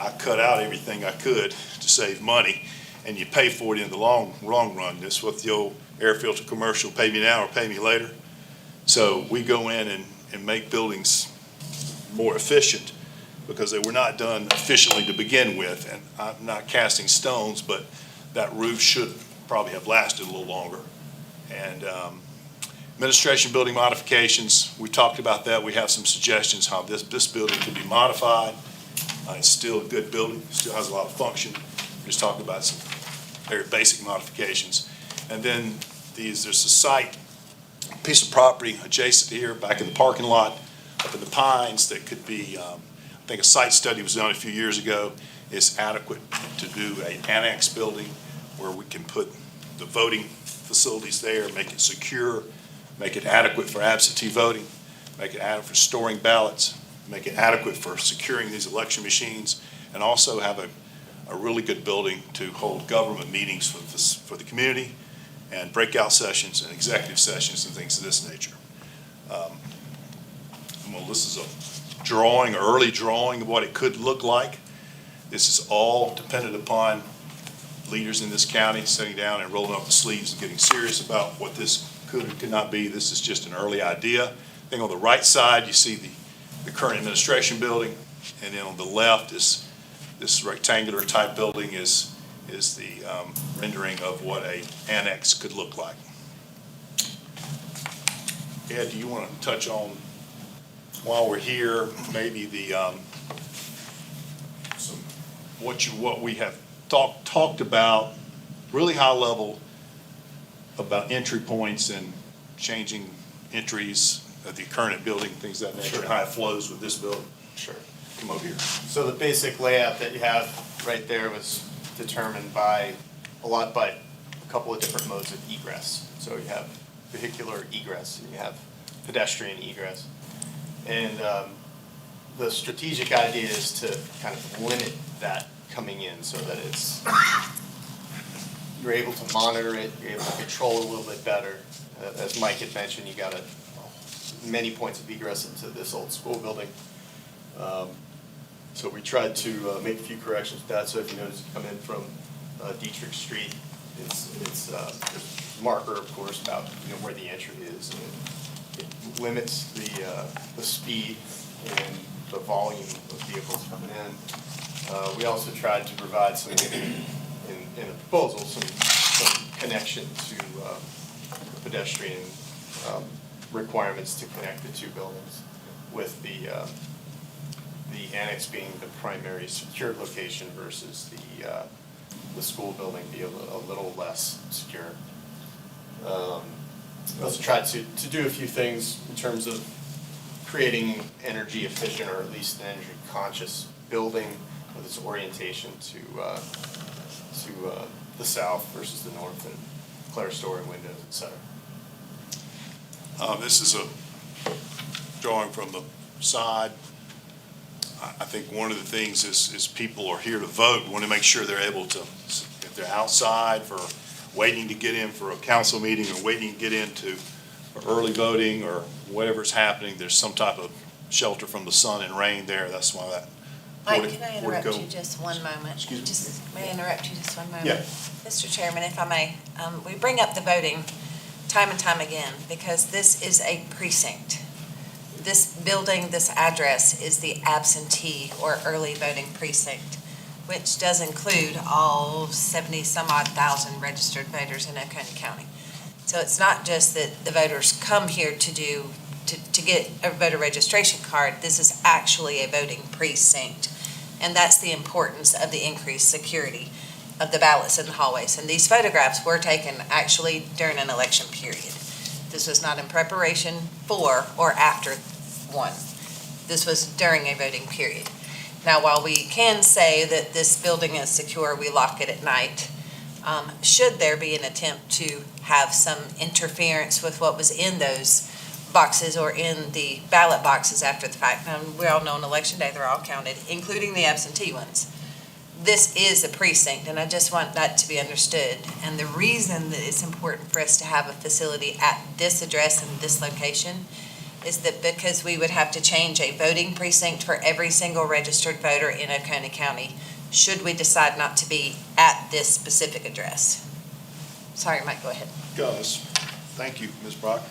Speaker 14: I cut out everything I could to save money, and you pay for it in the long run. This is what the old air filter commercial, pay me now or pay me later. So we go in and make buildings more efficient because they were not done efficiently to begin with. And I'm not casting stones, but that roof should probably have lasted a little longer. And administration building modifications, we talked about that. We have some suggestions how this building can be modified. It's still a good building, still has a lot of function. We're just talking about some very basic modifications. And then there's a site, piece of property adjacent here, back in the parking lot, up in the Pines, that could be, I think a site study was done a few years ago. It's adequate to do an annex building where we can put the voting facilities there, make it secure, make it adequate for absentee voting, make it adequate for storing ballots, make it adequate for securing these election machines, and also have a really good building to hold government meetings for the community and breakout sessions and executive sessions and things of this nature. Well, this is a drawing, early drawing of what it could look like. This is all dependent upon leaders in this county sitting down and rolling up the sleeves and getting serious about what this could or could not be. This is just an early idea. I think on the right side, you see the current administration building, and then on the left is this rectangular type building is the rendering of what a annex could look like. Ed, do you want to touch on, while we're here, maybe the what we have talked about, really high level, about entry points and changing entries of the current building, things of that nature, and how it flows with this building?
Speaker 15: Sure.
Speaker 14: Come over here.
Speaker 15: So the basic layout that you have right there was determined by a couple of different modes of egress. So you have vehicular egress and you have pedestrian egress. And the strategic idea is to kind of limit that coming in so that you're able to monitor it, you're able to control it a little bit better. As Mike had mentioned, you got many points of egress into this old school building. So we tried to make a few corrections to that. So if you notice, you come in from Dietrich Street, there's a marker, of course, about where the entry is. And it limits the speed and the volume of vehicles coming in. We also tried to provide some, in a proposal, some connection to pedestrian requirements to connect the two buildings, with the annex being the primary secured location versus the school building be a little less secure. We also tried to do a few things in terms of creating energy efficient or at least an energy conscious building with its orientation to the south versus the north and clerestory windows, et cetera.
Speaker 14: This is a drawing from the side. I think one of the things is people are here to vote. We want to make sure they're able to, if they're outside for waiting to get in for a council meeting or waiting to get into early voting or whatever's happening, there's some type of shelter from the sun and rain there. That's why that.
Speaker 6: Mike, can I interrupt you just one moment? May I interrupt you just one moment?
Speaker 14: Yeah.
Speaker 6: Mr. Chairman, if I may, we bring up the voting time and time again because this is a precinct. This building, this address is the absentee or early voting precinct, which does include all 70-some-odd thousand registered voters in Oconee County. So it's not just that the voters come here to get a voter registration card. This is actually a voting precinct. And that's the importance of the increased security of the ballots in the hallways. And these photographs were taken actually during an election period. This was not in preparation for or after one. This was during a voting period. Now, while we can say that this building is secure, we lock it at night, should there be an attempt to have some interference with what was in those boxes or in the ballot boxes after the fact? Now, we all know on election day they're all counted, including the absentee ones. This is a precinct, and I just want that to be understood. And the reason that it's important for us to have a facility at this address and this location is that because we would have to change a voting precinct for every single registered voter in Oconee County should we decide not to be at this specific address. Sorry, Mike, go ahead.
Speaker 14: Goes. Thank you, Ms. Brock.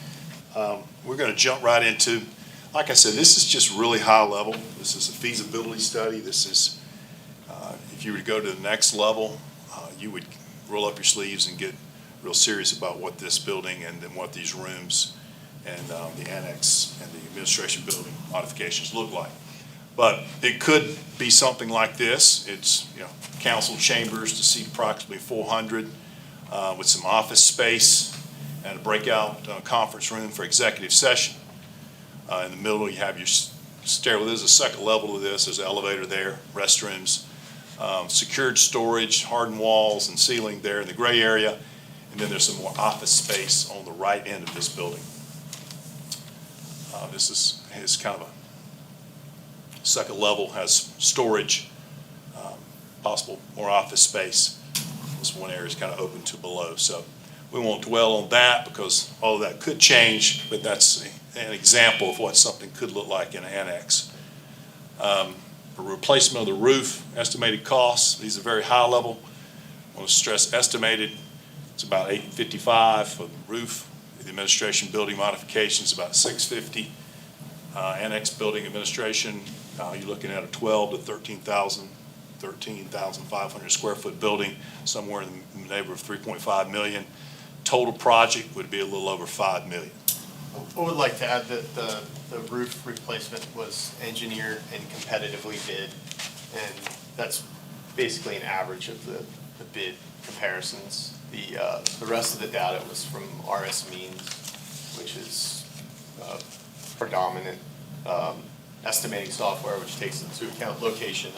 Speaker 14: We're going to jump right into, like I said, this is just really high level. This is a feasibility study. This is, if you were to go to the next level, you would roll up your sleeves and get real serious about what this building and then what these rooms and the annex and the administration building modifications look like. But it could be something like this. It's, council chambers to seat approximately 400 with some office space and a breakout conference room for executive session. In the middle, you have your stairwell. There's a second level of this. There's an elevator there, restrooms, secured storage, hardened walls and ceiling there in the gray area. And then there's some more office space on the right end of this building. This is kind of a second level, has storage, possible more office space. This one area is kind of open to below. So we won't dwell on that because all of that could change, but that's an example of what something could look like in an annex. For replacement of the roof, estimated costs, these are very high level. I want to stress estimated. It's about $855 for the roof. The administration building modifications about $650. Annex building administration, you're looking at a 12 to 13,500 square foot building, somewhere in the neighborhood of 3.5 million. Total project would be a little over 5 million.
Speaker 15: I would like to add that the roof replacement was engineered and competitively bid, and that's basically an average of the bid comparisons. The rest of the data was from RS Means, which is predominant estimating software which takes into account location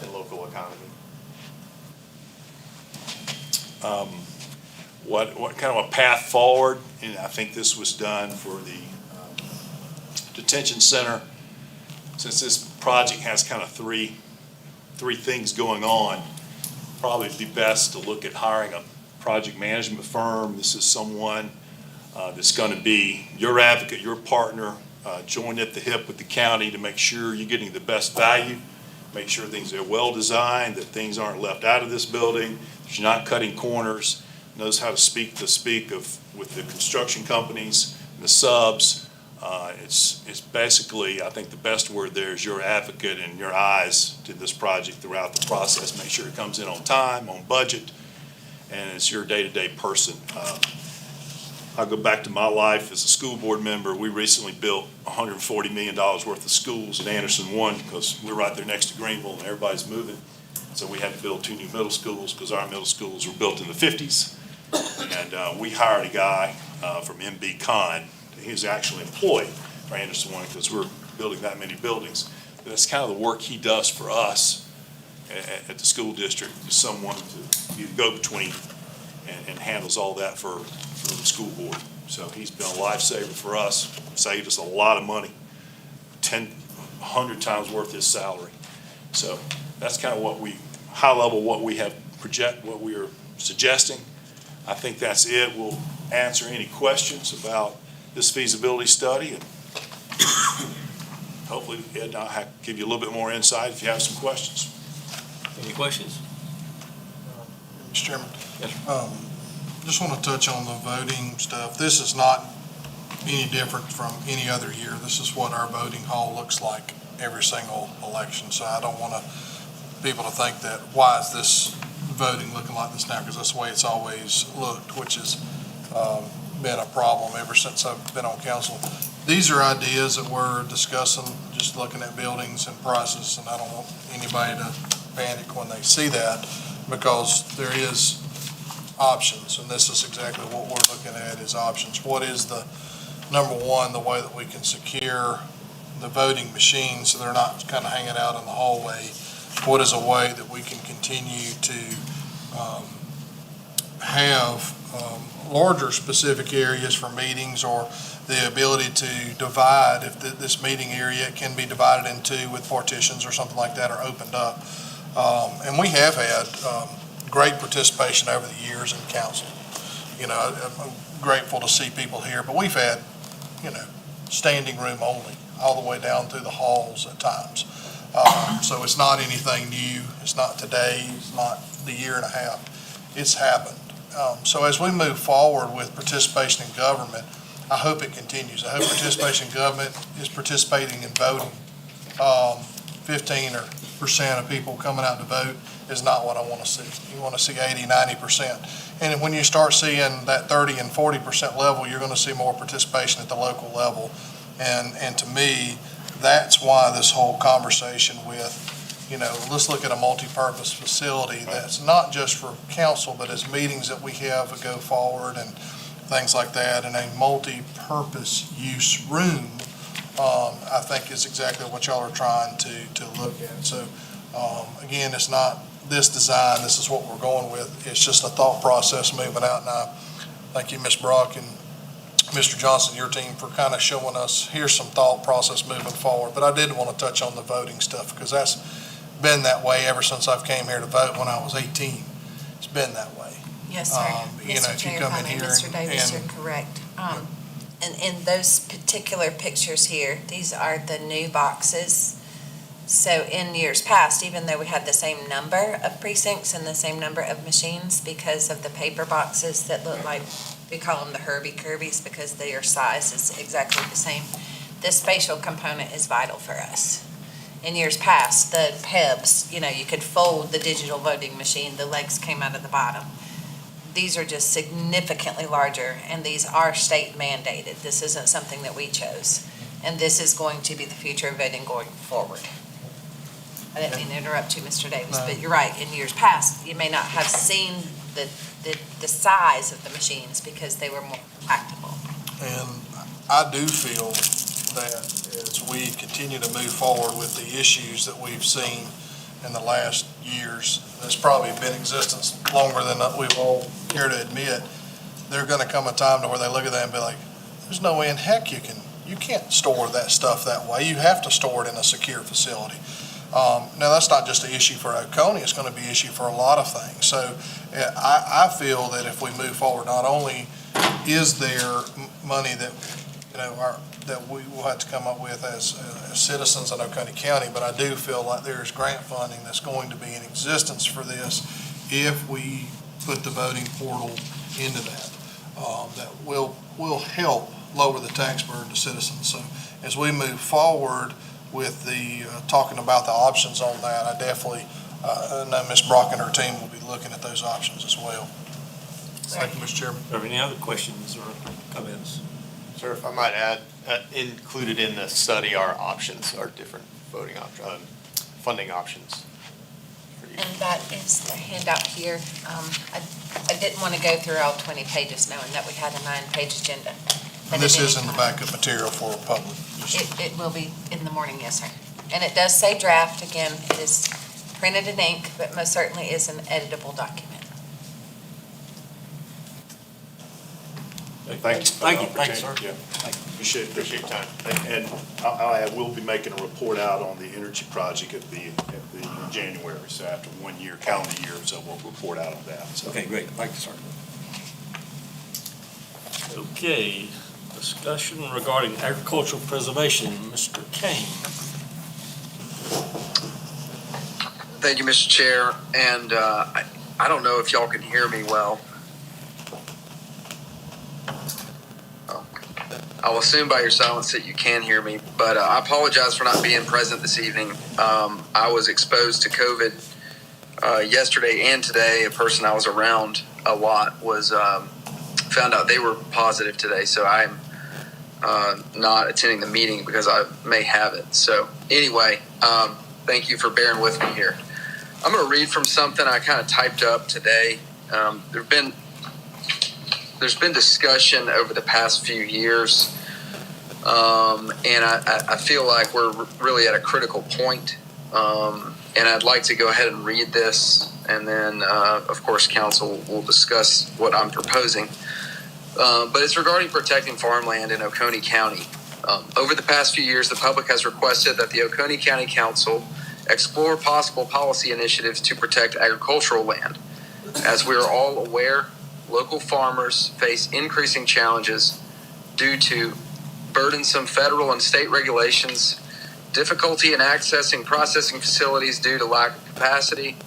Speaker 15: and local economy.
Speaker 14: What kind of a path forward? And I think this was done for the detention center. Since this project has kind of three things going on, probably it'd be best to look at hiring a project management firm. This is someone that's going to be your advocate, your partner, join at the hip with the county to make sure you're getting the best value, make sure things are well designed, that things aren't left out of this building, that you're not cutting corners, knows how to speak with the construction companies and the subs. It's basically, I think the best word there is your advocate and your eyes to this project throughout the process. Make sure it comes in on time, on budget, and it's your day-to-day person. I'll go back to my life as a school board member. We recently built $140 million worth of schools at Anderson 1 because we're right there next to Greenville and everybody's moving. So we had to build 2 new middle schools because our middle schools were built in the 50s. And we hired a guy from MB Con. He was actually employed, for Anderson One, because we're building that many buildings. But that's kind of the work he does for us at the school district, is someone to be the go-between and handles all that for the school board. So he's been a lifesaver for us, saved us a lot of money, 100 times worth his salary. So that's kind of what we, high level, what we have what we are suggesting. I think that's it. We'll answer any questions about this feasibility study, and hopefully Ed and I'll give you a little bit more insight if you have some questions.
Speaker 1: Any questions?
Speaker 13: Mr. Chairman.
Speaker 1: Yes, sir.
Speaker 13: Just want to touch on the voting stuff. This is not any different from any other year. This is what our voting hall looks like every single election. So I don't want people to think that, why is this voting looking like this now? Because that's the way it's always looked, which has been a problem ever since I've been on council. These are ideas that we're discussing, just looking at buildings and prices, and I don't want anybody to panic when they see that, because there is options, and this is exactly what we're looking at, is options. What is the, number one, the way that we can secure the voting machines so they're not kind of hanging out in the hallway? What is a way that we can continue to have larger specific areas for meetings, or the ability to divide, if this meeting area can be divided into with partitions or something like that, or opened up. And we have had great participation over the years in council. You know, I'm grateful to see people here, but we've had, you know, standing room only all the way down through the halls at times. So it's not anything new. It's not today. It's not the year and a half. It's happened. So as we move forward with participation in government, I hope it continues. I hope participation in government is participating in voting. 15% of people coming out to vote is not what I want to see. You want to see 80, 90%. And when you start seeing that 30 and 40% level, you're going to see more participation at the local level. And to me, that's why this whole conversation with, you know, let's look at a multi-purpose facility that's not just for council, but as meetings that we have that go forward and things like that, and a multi-purpose use room, I think is exactly what y'all are trying to look at. So, again, it's not this design, this is what we're going with. It's just a thought process moving out. And I thank you, Ms. Brock and Mr. Johnson, your team, for kind of showing us, here's some thought process moving forward. But I did want to touch on the voting stuff, because that's been that way ever since I've came here to vote when I was 18. It's been that way.
Speaker 6: Yes, sir.
Speaker 13: You know, if you come in here
Speaker 6: Mr. Davis, you're correct. And in those particular pictures here, these are the new boxes. So in years past, even though we had the same number of precincts and the same number of machines, because of the paper boxes that look like, we call them the Herbie-Kirby's because their size is exactly the same, this spatial component is vital for us. In years past, the PEBs, you know, you could fold the digital voting machine, the legs came out of the bottom. These are just significantly larger, and these are state mandated. This isn't something that we chose. And this is going to be the future of voting going forward. I didn't mean to interrupt you, Mr. Davis, but you're right. In years past, you may not have seen the size of the machines because they were more practical.
Speaker 13: And I do feel that as we continue to move forward with the issues that we've seen in the last years, that's probably been in existence longer than we've all care to admit, there's going to come a time to where they look at that and be like, there's no way in heck you can't store that stuff that way. You have to store it in a secure facility. Now, that's not just an issue for Oconee, it's going to be an issue for a lot of things. So I feel that if we move forward, not only is there money that, you know, that we will have to come up with as citizens in Oconee County, but I do feel like there's grant funding that's going to be in existence for this if we put the voting portal into that. That will help lower the tax burden to citizens. So as we move forward with the talking about the options on that, I definitely know Ms. Brock and her team will be looking at those options as well. Thank you, Mr. Chairman.
Speaker 1: Are there any other questions or comments?
Speaker 15: Sir, if I might add, included in the study are options, are different voting funding options.
Speaker 6: And that is the handout here. I didn't want to go through all 20 pages knowing that we had a 9-page agenda.
Speaker 13: And this is in the backup material for public.
Speaker 6: It will be in the morning, yes, sir. And it does say draft, again, it is printed in ink, but most certainly is an editable document.
Speaker 14: Thank you.
Speaker 1: Thank you, thank you, sir.
Speaker 14: Yeah, appreciate your time. And I will be making a report out on the energy project at the January, so after 1 year, calendar year, so we'll report out on that, so.
Speaker 1: Okay, great, thank you, sir. Okay, discussion regarding agricultural preservation, Mr. Kane.
Speaker 4: Thank you, Mr. Chair, and I don't know if y'all can hear me well. I'll assume by your silence that you can hear me, but I apologize for not being present this evening. I was exposed to COVID yesterday and today. A person I was around a lot was found out they were positive today, so I'm not attending the meeting because I may have it. So anyway, thank you for bearing with me here. I'm going to read from something I kind of typed up today. There's been discussion over the past few years, and I feel like we're really at a critical point. And I'd like to go ahead and read this, and then, of course, council will discuss what I'm proposing. But it's regarding protecting farmland in Oconee County. Over the past few years, the public has requested that the Oconee County Council explore possible policy initiatives to protect agricultural land. As we are all aware, local farmers face increasing challenges due to burdensome federal and state regulations, difficulty in accessing processing facilities due to lack of capacity,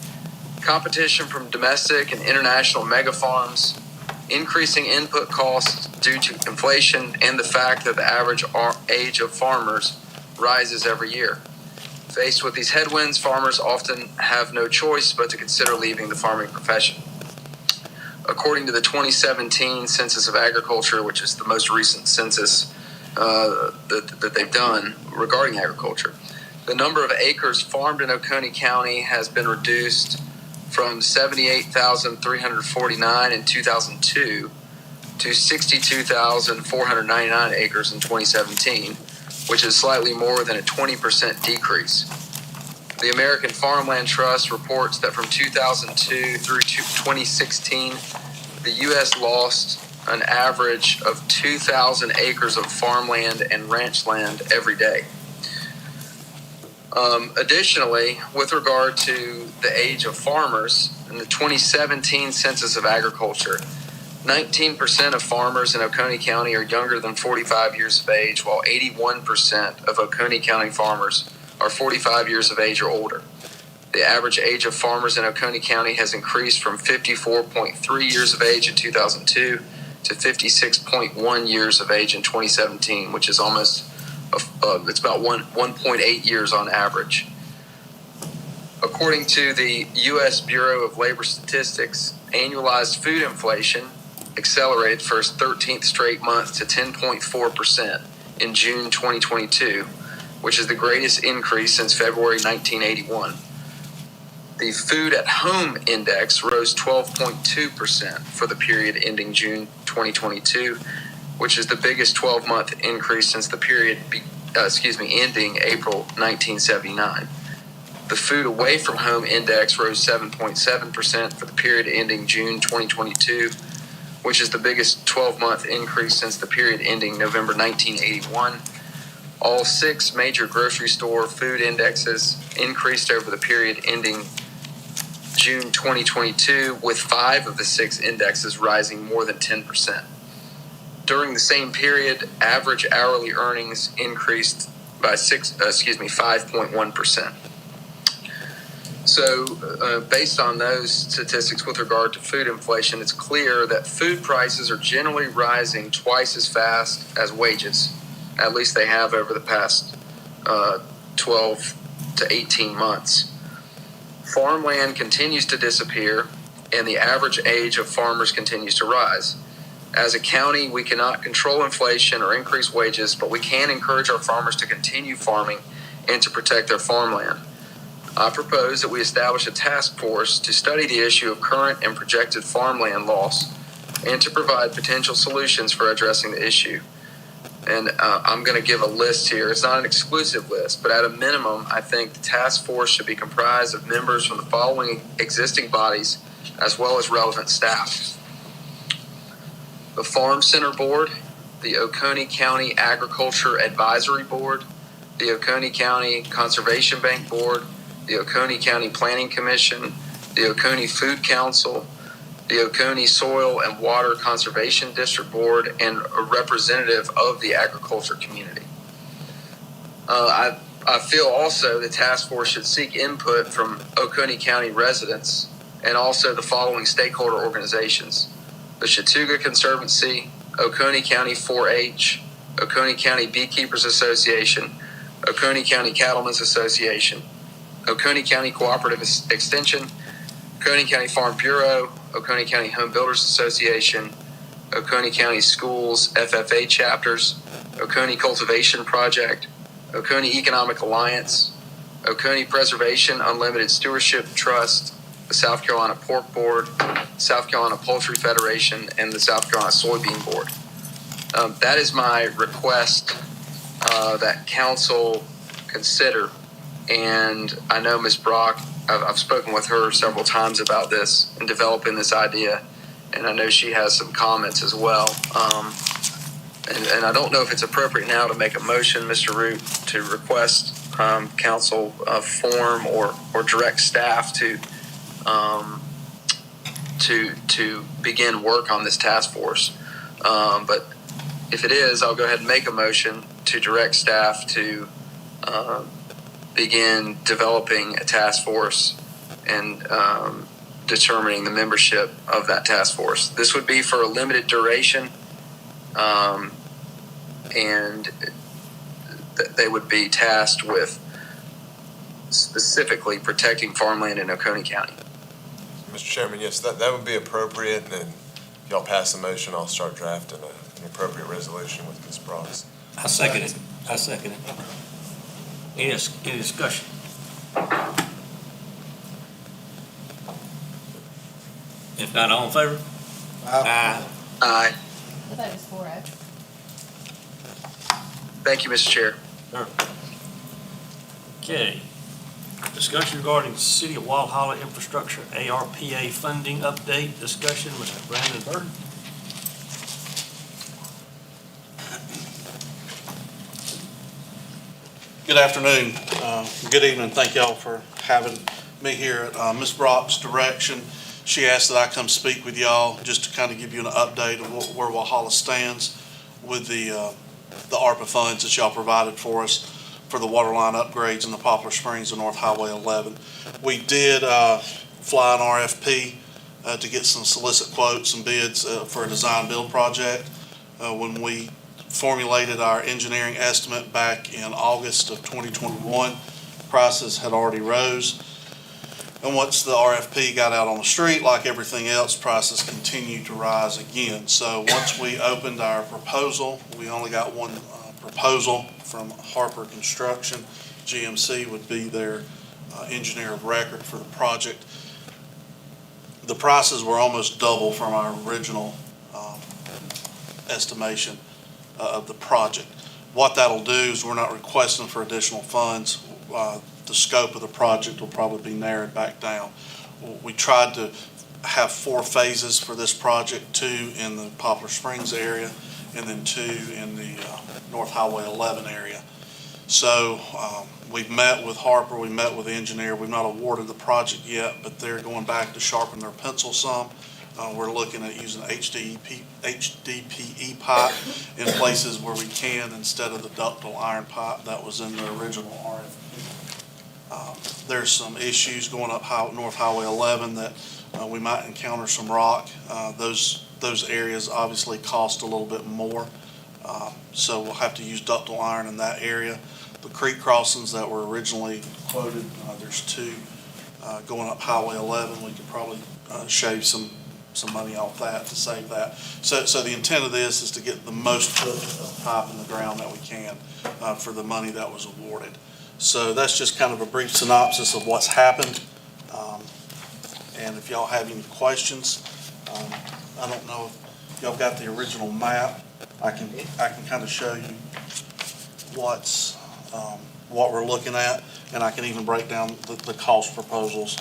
Speaker 4: competition from domestic and international mega farms, increasing input costs due to inflation, and the fact that the average age of farmers rises every year. Faced with these headwinds, farmers often have no choice but to consider leaving the farming profession. According to the 2017 Census of Agriculture, which is the most recent census that they've done regarding agriculture, the number of acres farmed in Oconee County has been reduced from 78,349 in 2002 to 62,499 acres in 2017, which is slightly more than a 20% decrease. The American Farmland Trust reports that from 2002 through 2016, the U.S. lost an average of 2,000 acres of farmland and ranch land every day. Additionally, with regard to the age of farmers, in the 2017 Census of Agriculture, 19% of farmers in Oconee County are younger than 45 years of age, while 81% of Oconee County farmers are 45 years of age or older. The average age of farmers in Oconee County has increased from 54.3 years of age in 2002 to 56.1 years of age in 2017, which is almost, it's about 1.8 years on average. According to the U.S. Bureau of Labor Statistics, annualized food inflation accelerated for its 13th straight month to 10.4% in June 2022, which is the greatest increase since February 1981. The Food at Home Index rose 12.2% for the period ending June 2022, which is the biggest 12-month increase since the period ending April 1979. The Food Away from Home Index rose 7.7% for the period ending June 2022, which is the biggest 12-month increase since the period ending November 1981. All 6 major grocery store food indexes increased over the period ending June 2022, with 5 of the 6 indexes rising more than 10%. During the same period, average hourly earnings increased by 5.1%. So, based on those statistics with regard to food inflation, it's clear that food prices are generally rising twice as fast as wages. At least they have over the past 12 to 18 months. Farmland continues to disappear, and the average age of farmers continues to rise. As a county, we cannot control inflation or increase wages, but we can encourage our farmers to continue farming and to protect their farmland. I propose that we establish a task force to study the issue of current and projected farmland loss and to provide potential solutions for addressing the issue. And I'm going to give a list here. It's not an exclusive list, but at a minimum, I think the task force should be comprised of members from the following existing bodies, as well as relevant staff: the Farm Center Board, the Oconee County Agriculture Advisory Board, the Oconee County Conservation Bank Board, the Oconee County Planning Commission, the Oconee Food Council, the Oconee Soil and Water Conservation District Board, and a representative of the agriculture community. I feel also the task force should seek input from Oconee County residents and also the following stakeholder organizations: the Chattooga Conservancy, Oconee County 4-H, Oconee County Beekeepers Association, Oconee County Cattlemen's Association, Oconee County Cooperative Extension, Oconee County Farm Bureau, Oconee County Home Builders Association, Oconee County Schools FFA chapters, Oconee Cultivation Project, Oconee Economic Alliance, Oconee Preservation Unlimited Stewardship Trust, the South Carolina Pork Board, South Carolina Poultry Federation, and the South Carolina Soybean Board. That is my request that council consider. And I know Ms. Brock, I've spoken with her several times about this and developing this idea, and I know she has some comments as well. And I don't know if it's appropriate now to make a motion, Mr. Root, to request council form or direct staff to begin work on this task force. But if it is, I'll go ahead and make a motion to direct staff to begin developing a task force and determining the membership of that task force. This would be for a limited duration, and they would be tasked with specifically protecting farmland in Oconee County.
Speaker 2: Mr. Chairman, yes, that would be appropriate, and if y'all pass the motion, I'll start drafting an appropriate resolution with Ms. Brox.
Speaker 1: I second it. Any discussion? If not, all in favor? Aye.
Speaker 4: Aye.
Speaker 5: The vote is 4-0.
Speaker 4: Thank you, Mr. Chair.
Speaker 1: Okay. Discussion regarding City of Walhalla Infrastructure ARPA funding update. Discussion, Mr. Brandon Burton.
Speaker 16: Good afternoon, good evening. Thank y'all for having me here at Ms. Brock's direction. She asked that I come speak with y'all just to kind of give you an update of where Walhalla stands with the ARPA funds that y'all provided for us for the water line upgrades in the Poplar Springs and North Highway 11. We did fly an RFP to get some solicit quotes and bids for a design build project. When we formulated our engineering estimate back in August of 2021, prices had already rose. And once the RFP got out on the street, like everything else, prices continued to rise again. So once we opened our proposal, we only got one proposal from Harper Construction. GMC would be their engineer of record for the project. The prices were almost double from our original estimation of the project. What that'll do is we're not requesting for additional funds. The scope of the project will probably be narrowed back down. We tried to have 4 phases for this project, 2 in the Poplar Springs area and then 2 in the North Highway 11 area. So we've met with Harper, we met with the engineer. We've not awarded the project yet, but they're going back to sharpen their pencil some. We're looking at using HDPE pipe in places where we can instead of the ductile iron pipe that was in the original RFP. There's some issues going up North Highway 11 that we might encounter some rock. Those areas obviously cost a little bit more, so we'll have to use ductile iron in that area. The creek crossings that were originally quoted, there's 2 going up Highway 11. We could probably shave some money off that to save that. So the intent of this is to get the most foot of pipe in the ground that we can for the money that was awarded. So that's just kind of a brief synopsis of what's happened. And if y'all have any questions, I don't know if y'all got the original map I can kind of show you what we're looking at, and I can even break down the cost proposals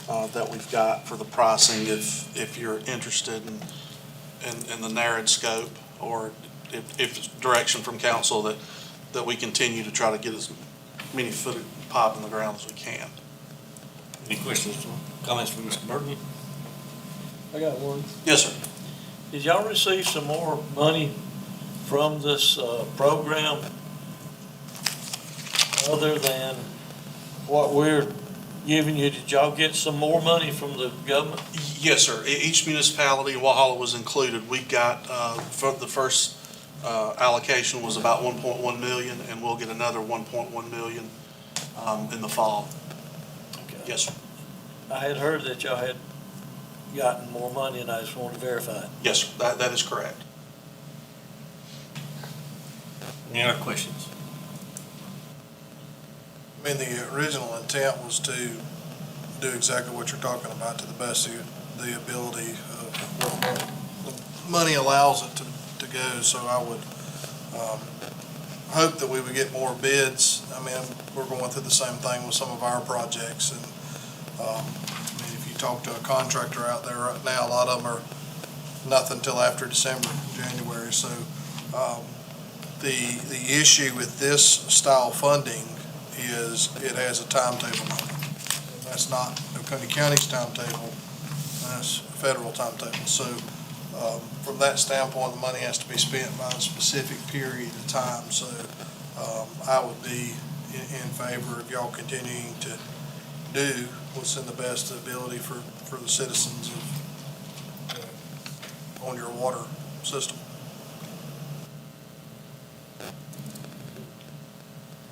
Speaker 16: that we've got for the pricing if you're interested in the narrowed scope, or if it's direction from council that we continue to try to get as many foot of pipe in the ground as we can.
Speaker 1: Any questions, comments from Mr. Burton?
Speaker 17: I got one.
Speaker 16: Yes, sir.
Speaker 17: Did y'all receive some more money from this program other than what we're giving you? Did y'all get some more money from the government?
Speaker 16: Yes, sir. Each municipality, Walhalla was included, we got, for the first allocation was about 1.1 million, and we'll get another 1.1 million in the fall.
Speaker 17: Okay.
Speaker 16: Yes, sir.
Speaker 17: I had heard that y'all had gotten more money, and I just wanted to verify it.
Speaker 16: Yes, sir. That is correct.
Speaker 1: Any other questions?
Speaker 13: I mean, the original intent was to do exactly what you're talking about to the best of the ability of what the money allows it to go. So I would hope that we would get more bids. I mean, we're going through the same thing with some of our projects. And I mean, if you talk to a contractor out there right now, a lot of them are nothing till after December, January. So the issue with this style funding is it has a timetable on it. That's not Oconee County's timetable, that's a federal timetable. So from that standpoint, the money has to be spent by a specific period of time. So I would be in favor of y'all continuing to do what's in the best ability for the citizens of on your water system.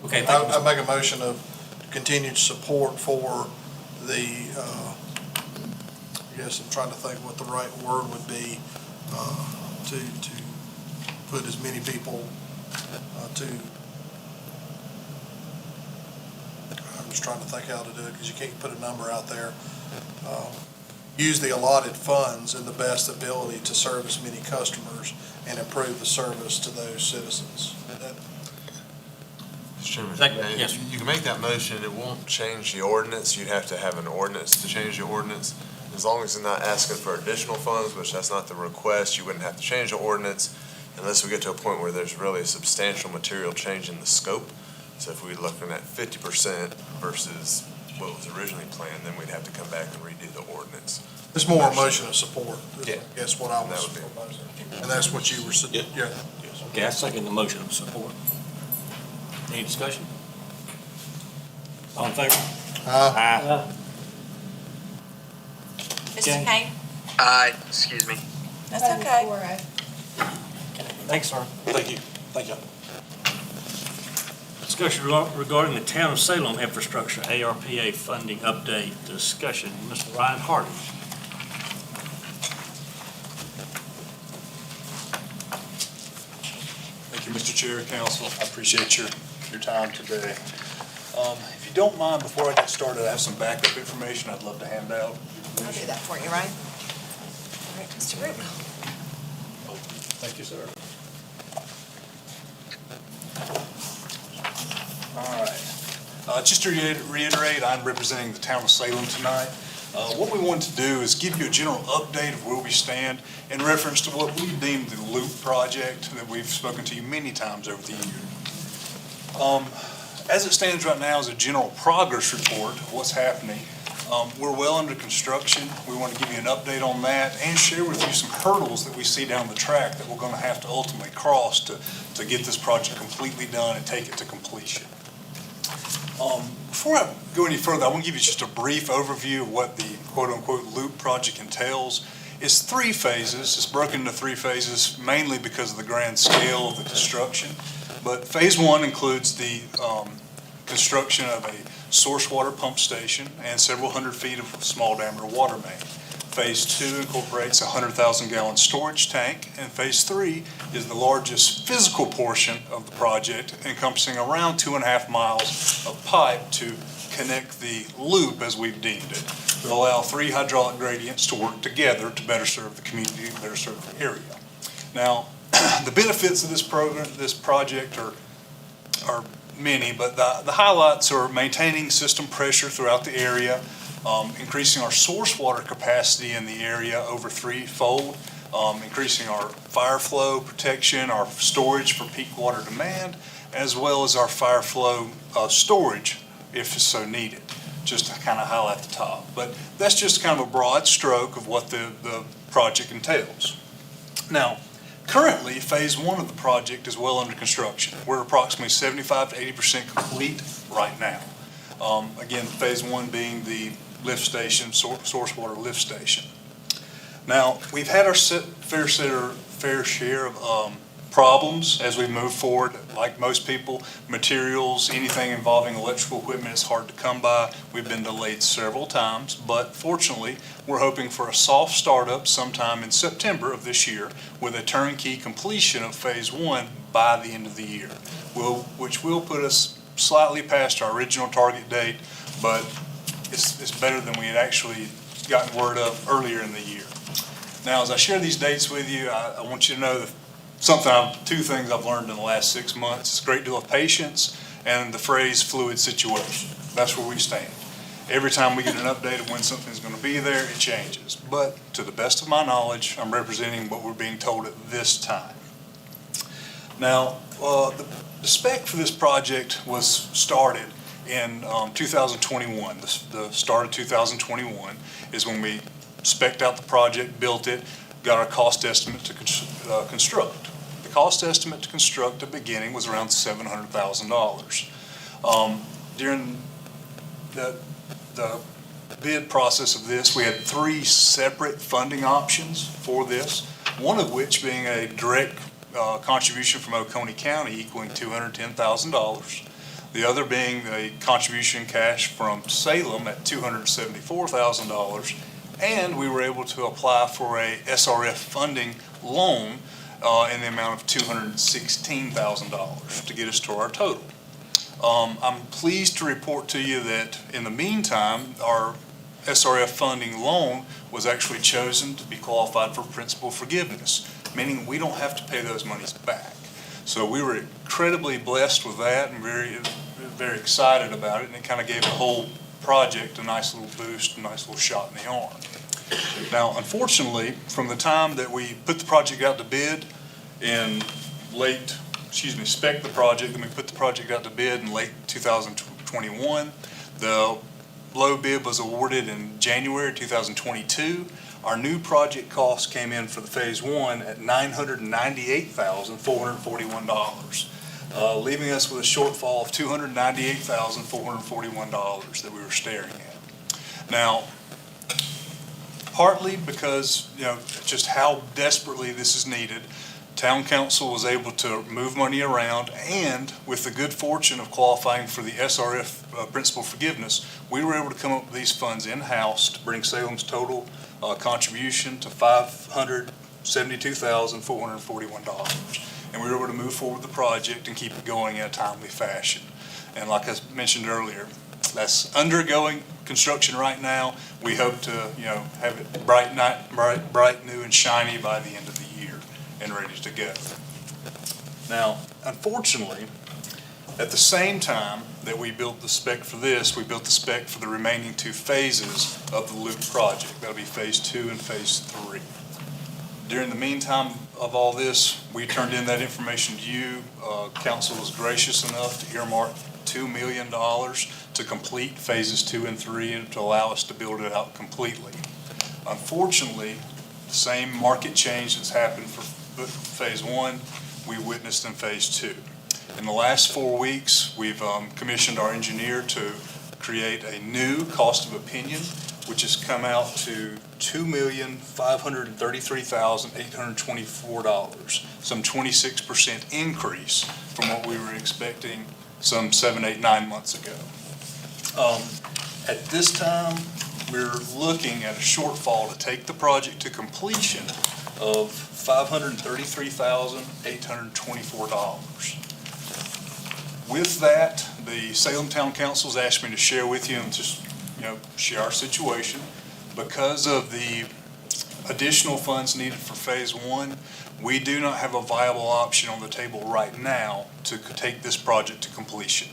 Speaker 1: Okay,
Speaker 13: I make a motion of continued support for the, I guess I'm trying to think what the right word would be, to put as many people I'm just trying to think how to do it, because you can't put a number out there. Use the allotted funds in the best ability to serve as many customers and improve the service to those citizens.
Speaker 2: Mr. Chairman,
Speaker 1: Yes, sir.
Speaker 2: you can make that motion, it won't change the ordinance, you'd have to have an ordinance to change the ordinance. As long as they're not asking for additional funds, which that's not the request, you wouldn't have to change the ordinance unless we get to a point where there's really a substantial material change in the scope. So if we're looking at 50% versus what was originally planned, then we'd have to come back and redo the ordinance.
Speaker 13: It's more a motion of support.
Speaker 2: Yeah.
Speaker 13: I guess what I was
Speaker 2: That would be-
Speaker 13: proposing. And that's what you were, yeah.
Speaker 1: Okay, I second the motion of support. Any discussion? All in favor? Aye.
Speaker 6: Mr. Kane?
Speaker 4: Aye, excuse me.
Speaker 6: That's okay.
Speaker 5: 4-0.
Speaker 1: Thanks, sir.
Speaker 16: Thank you. Thank you.
Speaker 1: Discussion regarding the Town of Salem infrastructure, ARPA funding update discussion. Mr. Ryan Hardy.
Speaker 14: Thank you, Mr. Chair, Council. I appreciate your time today. If you don't mind, before I get started, I have some backup information I'd love to hand out.
Speaker 6: I'll do that for you, Ryan. All right, Mr. Root.
Speaker 14: Thank you, sir. All right. Just to reiterate, I'm representing the Town of Salem tonight. What we want to do is give you a general update of where we stand in reference to what we deem the Loop project that we've spoken to you many times over the year. As it stands right now is a general progress report of what's happening. We're well under construction. We want to give you an update on that and share with you some hurdles that we see down the track that we're going to have to ultimately cross to get this project completely done and take it to completion. Before I go any further, I want to give you just a brief overview of what the quote-unquote Loop project entails. It's 3 phases. It's broken into 3 phases mainly because of the grand scale of the construction. But phase 1 includes the construction of a source water pump station and several hundred feet of small diameter water main. Phase 2 incorporates a 100,000 gallon storage tank, and phase 3 is the largest physical portion of the project, encompassing around 2.5 miles of pipe to connect the loop as we've deemed it, to allow 3 hydraulic gradients to work together to better serve the community, better serve the area. Now,
Speaker 18: The benefits of this program, this project are many, but the highlights are maintaining system pressure throughout the area, increasing our source water capacity in the area over threefold, increasing our fire flow protection, our storage for peak water demand, as well as our fire flow storage if so needed, just to kind of highlight the top. But that's just kind of a broad stroke of what the project entails. Now, currently, phase one of the project is well under construction. We're approximately 75 to 80% complete right now. Again, phase one being the lift station, source water lift station. Now, we've had our fair share of problems as we move forward. Like most people, materials, anything involving electrical equipment is hard to come by. We've been delayed several times, but fortunately, we're hoping for a soft startup sometime in September of this year with a turnkey completion of phase one by the end of the year, which will put us slightly past our original target date, but it's better than we had actually gotten word of earlier in the year. Now, as I share these dates with you, I want you to know that two things I've learned in the last 6 months. It's a great deal of patience and the phrase fluid situation. That's where we stand. Every time we get an update of when something's going to be there, it changes. But to the best of my knowledge, I'm representing what we're being told at this time. Now, the spec for this project was started in 2021. The start of 2021 is when we spec'd out the project, built it, got our cost estimate to construct. The cost estimate to construct at the beginning was around $700,000. During the bid process of this, we had 3 separate funding options for this, one of which being a direct contribution from Oconee County equaling $210,000. The other being a contribution cash from Salem at $274,000. And we were able to apply for a SRF funding loan in the amount of $216,000 to get us to our total. I'm pleased to report to you that in the meantime, our SRF funding loan was actually chosen to be qualified for principal forgiveness, meaning we don't have to pay those monies back. So we were incredibly blessed with that and very, very excited about it, and it kind of gave the whole project a nice little boost, a nice little shot in the arm. Now, unfortunately, from the time that we put the project out to bid in spec the project, and we put the project out to bid in late 2021, the low bid was awarded in January 2022. Our new project cost came in for the phase one at $998,441. Leaving us with a shortfall of $298,441 that we were staring at. Now, partly because, just how desperately this is needed, Town Council was able to move money around, and with the good fortune of qualifying for the SRF principal forgiveness, we were able to come up with these funds in-house to bring Salem's total contribution to $572,441. And we were able to move forward the project and keep it going in a timely fashion. And like I mentioned earlier, that's undergoing construction right now. We hope to, have it bright, new and shiny by the end of the year and ready to go. Now, unfortunately, at the same time that we built the spec for this, we built the spec for the remaining 2 phases of the Loop project. That'll be phase 2 and phase 3. During the meantime of all this, we turned in that information to you. Council was gracious enough to earmark $2 million to complete phases 2 and 3 and to allow us to build it out completely. Unfortunately, the same market change that's happened for phase 1, we witnessed in phase 2. In the last 4 weeks, we've commissioned our engineer to create a new cost of opinion, which has come out to $2,533,824, some 26% increase from what we were expecting some 7, 8, 9 months ago. At this time, we're looking at a shortfall to take the project to completion of $533,824. With that, the Salem Town Council's asked me to share with you and just, share our situation. Because of the additional funds needed for phase one, we do not have a viable option on the table right now to take this project to completion.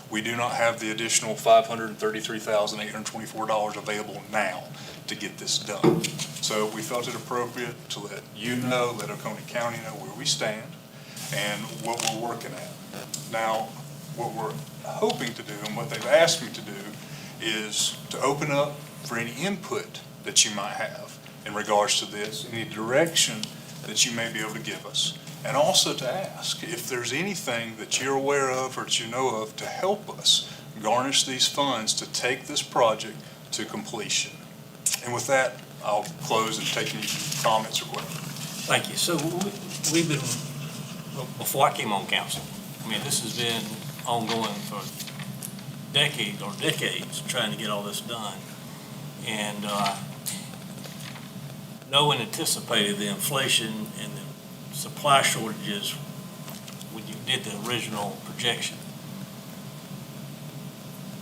Speaker 18: We do not have the additional $533,824 available now to get this done. So we felt it appropriate to let you know, let Oconee County know where we stand and what we're working at. Now, what we're hoping to do and what they've asked me to do is to open up for any input that you might have in regards to this, any direction that you may be able to give us. And also to ask if there's anything that you're aware of or that you know of to help us garnish these funds to take this project to completion. And with that, I'll close and take any comments or questions.
Speaker 1: Thank you. So we've been, before I came on council, I mean, this has been ongoing for decades, trying to get all this done. And no one anticipated the inflation and the supply shortages when you did the original projection.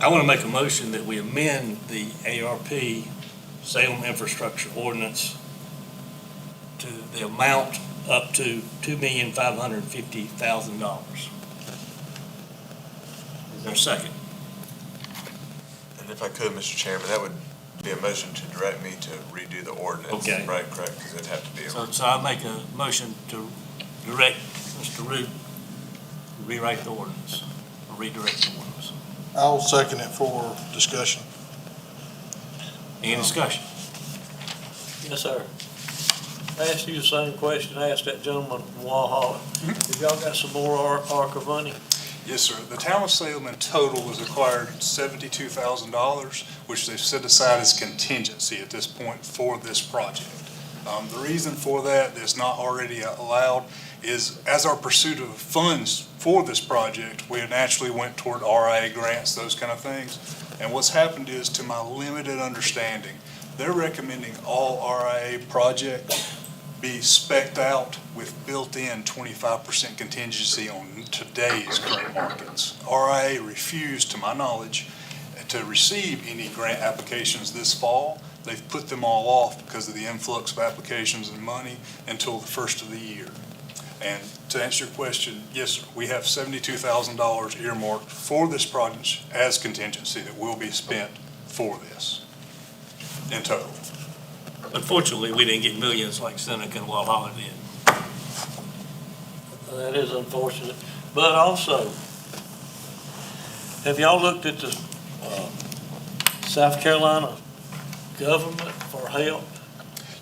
Speaker 1: I want to make a motion that we amend the ARP Salem Infrastructure Ordinance to the amount up to $2,550,000. Is there a second?
Speaker 2: And if I could, Mr. Chairman, that would be a motion to direct me to redo the ordinance.
Speaker 1: Okay.
Speaker 2: Right, correct, because it'd have to be.
Speaker 1: So I make a motion to direct Mr. Root to rewrite the ordinance, or redirect the ordinance.
Speaker 13: I'll second it for discussion.
Speaker 1: Any discussion?
Speaker 17: Yes, sir. I asked you the same question I asked that gentleman from Walhalla. Have y'all got some more ARCA money?
Speaker 18: Yes, sir. The town of Salem in total has acquired $72,000, which they've set aside as contingency at this point for this project. The reason for that that's not already allowed is as our pursuit of funds for this project, we naturally went toward RIA grants, those kind of things. And what's happened is, to my limited understanding, they're recommending all RIA projects be spec'd out with built-in 25% contingency on today's current markets. RIA refused, to my knowledge, to receive any grant applications this fall. They've put them all off because of the influx of applications and money until the first of the year. And to answer your question, yes, sir, we have $72,000 earmarked for this project as contingency that will be spent for this in total.
Speaker 1: Unfortunately, we didn't get millions like Seneca and Walhalla did.
Speaker 17: That is unfortunate. But also, have y'all looked at the South Carolina government for help?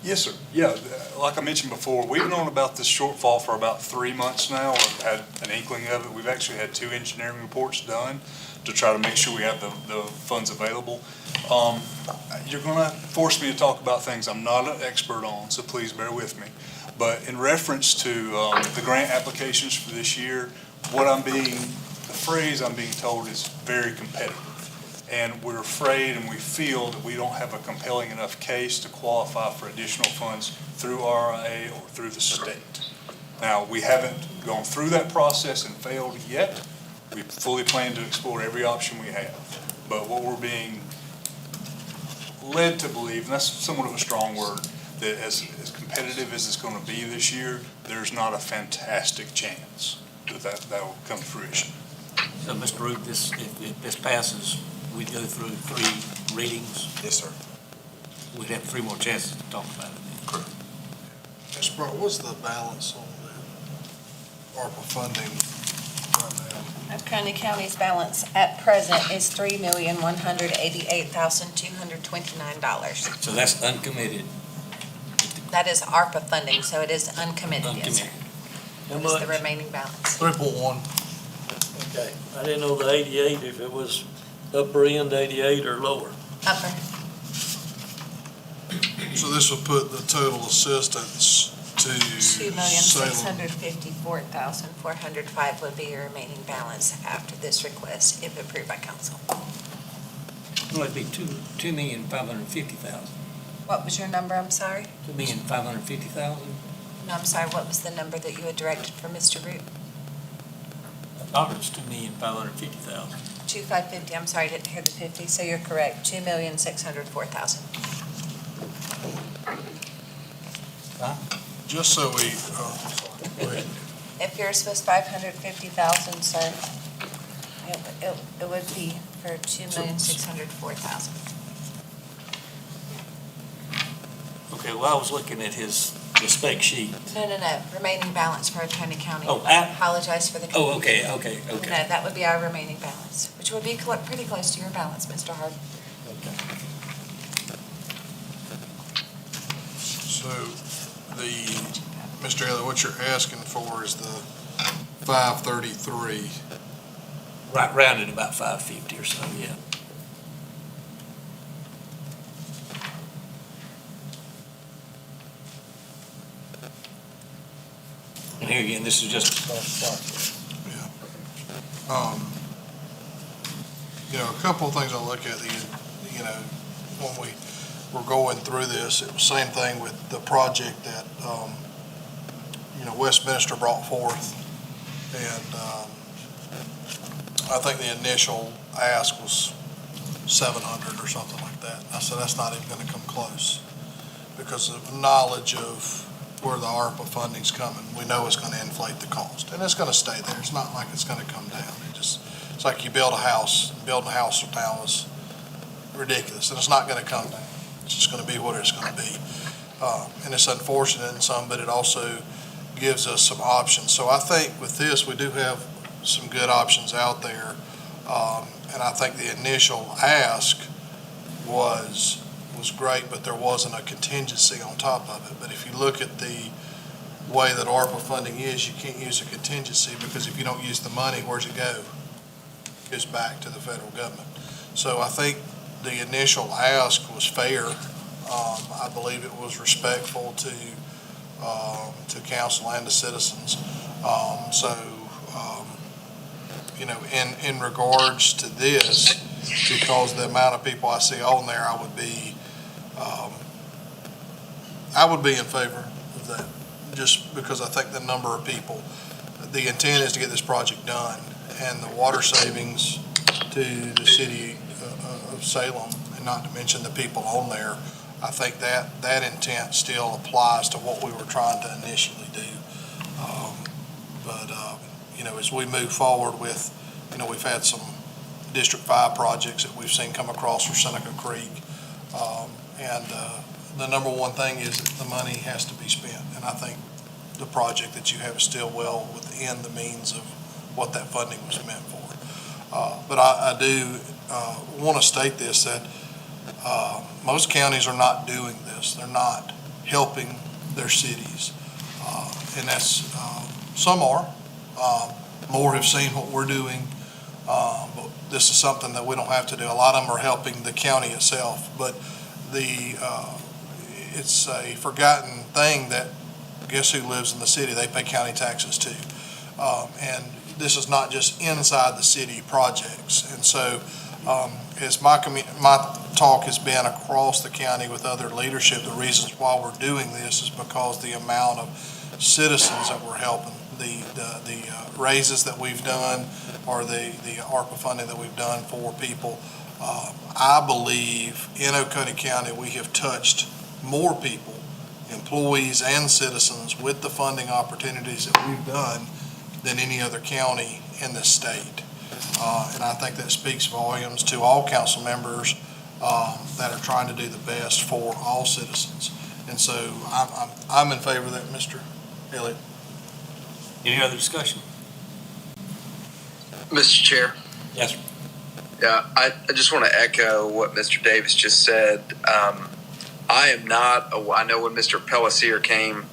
Speaker 18: Yes, sir. Yeah, like I mentioned before, we've known about this shortfall for about 3 months now, or had an inkling of it. We've actually had 2 engineering reports done to try to make sure we have the funds available. You're going to force me to talk about things I'm not an expert on, so please bear with me. But in reference to the grant applications for this year, the phrase I'm being told is very competitive. And we're afraid and we feel that we don't have a compelling enough case to qualify for additional funds through RIA or through the state. Now, we haven't gone through that process and failed yet. We fully plan to explore every option we have. But what we're being led to believe, and that's somewhat of a strong word, that as competitive as it's going to be this year, there's not a fantastic chance that will come to fruition.
Speaker 1: So, Mr. Root, if this passes, we'd go through 3 readings.
Speaker 2: Yes, sir.
Speaker 1: We'd have 3 more chances to talk about it.
Speaker 2: Correct.
Speaker 13: Mr. Brown, what's the balance on the ARPA funding right now?
Speaker 6: Oconee County's balance at present is $3,188,229.
Speaker 1: So that's uncommitted.
Speaker 6: That is ARPA funding, so it is uncommitted, yes, sir.
Speaker 17: How
Speaker 6: That is the
Speaker 17: much?
Speaker 6: remaining balance.
Speaker 13: 3.1.
Speaker 17: Okay, I didn't know the 88, if it was upper end 88 or lower.
Speaker 6: Upper.
Speaker 13: So this would put the total assistance to Salem.
Speaker 6: $2,654,405 would be your remaining balance after this request, if approved by council.
Speaker 1: Well, it'd be $2,550,000.
Speaker 6: What was your number, I'm sorry?
Speaker 1: $2,550,000?
Speaker 6: No, I'm sorry, what was the number that you had directed for Mr. Root?
Speaker 1: I thought it was $2,550,000.
Speaker 6: 2,550, I'm sorry, I didn't hear the 50, so you're correct, $2,604,000.
Speaker 13: Just so we, go ahead.
Speaker 6: If yours was 550,000, sir, it would be for 2,604,000.
Speaker 1: Okay, well, I was looking at the spec sheet.
Speaker 6: No, remaining balance for Oconee County.
Speaker 1: Oh,
Speaker 6: I apologize for the
Speaker 1: Oh,
Speaker 6: confusion.
Speaker 1: okay.
Speaker 6: No, that would be our remaining balance, which would be pretty close to your balance, Mr. Hard.
Speaker 13: So Mr. Elliott, what you're asking for is the 533.
Speaker 1: Right, rounded about 550 or so, yeah. And here again, this is just a start.
Speaker 13: A couple of things I look at, when we were going through this, it was the same thing with the project that, Westminster brought forth. And I think the initial ask was 700 or something like that. I said, that's not even going to come close because of knowledge of where the ARPA funding's coming. We know it's going to inflate the cost, and it's going to stay there. It's not like it's going to come down. It's like you build a house. Building a house now is ridiculous, and it's not going to come down. It's just going to be what it's going to be. And it's unfortunate in some, but it also gives us some options. So I think with this, we do have some good options out there. And I think the initial ask was great, but there wasn't a contingency on top of it. But if you look at the way that ARPA funding is, you can't use a contingency because if you don't use the money, where's it go? It goes back to the federal government. So I think the initial ask was fair. I believe it was respectful to council and to citizens. In regards to this, because the amount of people I see on there, I would be in favor of that, just because I think the number of people, the intent is to get this project done, and the water savings to the city of Salem, and not to mention the people on there, I think that intent still applies to what we were trying to initially do. As we move forward with, we've had some District 5 projects that we've seen come across for Seneca Creek. The number one thing is that the money has to be spent. And I think the project that you have is still well within the means of what that funding was meant for. But I do want to state this, that most counties are not doing this. They're not helping their cities. And that's, some are. More have seen what we're doing. But this is something that we don't have to do. A lot of them are helping the county itself. But it's a forgotten thing that guess who lives in the city? They pay county taxes too. And this is not just inside the city projects. And so as my talk has been across the county with other leadership, the reasons why we're doing this is because the amount of citizens that we're helping, the raises that we've done, or the ARPA funding that we've done for people. I believe in Oconee County we have touched more people, employees and citizens, with the funding opportunities that we've done than any other county in this state. And I think that speaks volumes to all council members that are trying to do the best for all citizens. And so I'm in favor of that, Mr. Elliott.
Speaker 1: Any other discussion?
Speaker 4: Mr. Chair.
Speaker 1: Yes, sir.
Speaker 4: Yeah, I just want to echo what Mr. Davis just said. I am not, I know when Mr. Pelletier came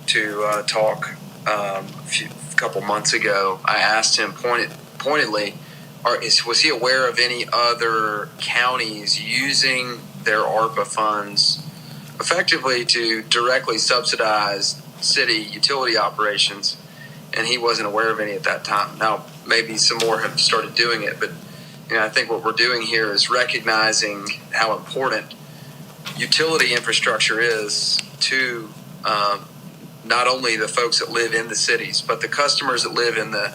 Speaker 4: to talk a couple months ago, I asked him pointedly, was he aware of any other counties using their ARPA funds effectively to directly subsidize city utility operations? And he wasn't aware of any at that time. Now, maybe some more have started doing it, but I think what we're doing here is recognizing how important utility infrastructure is to not only the folks that live in the cities, but the customers that live in the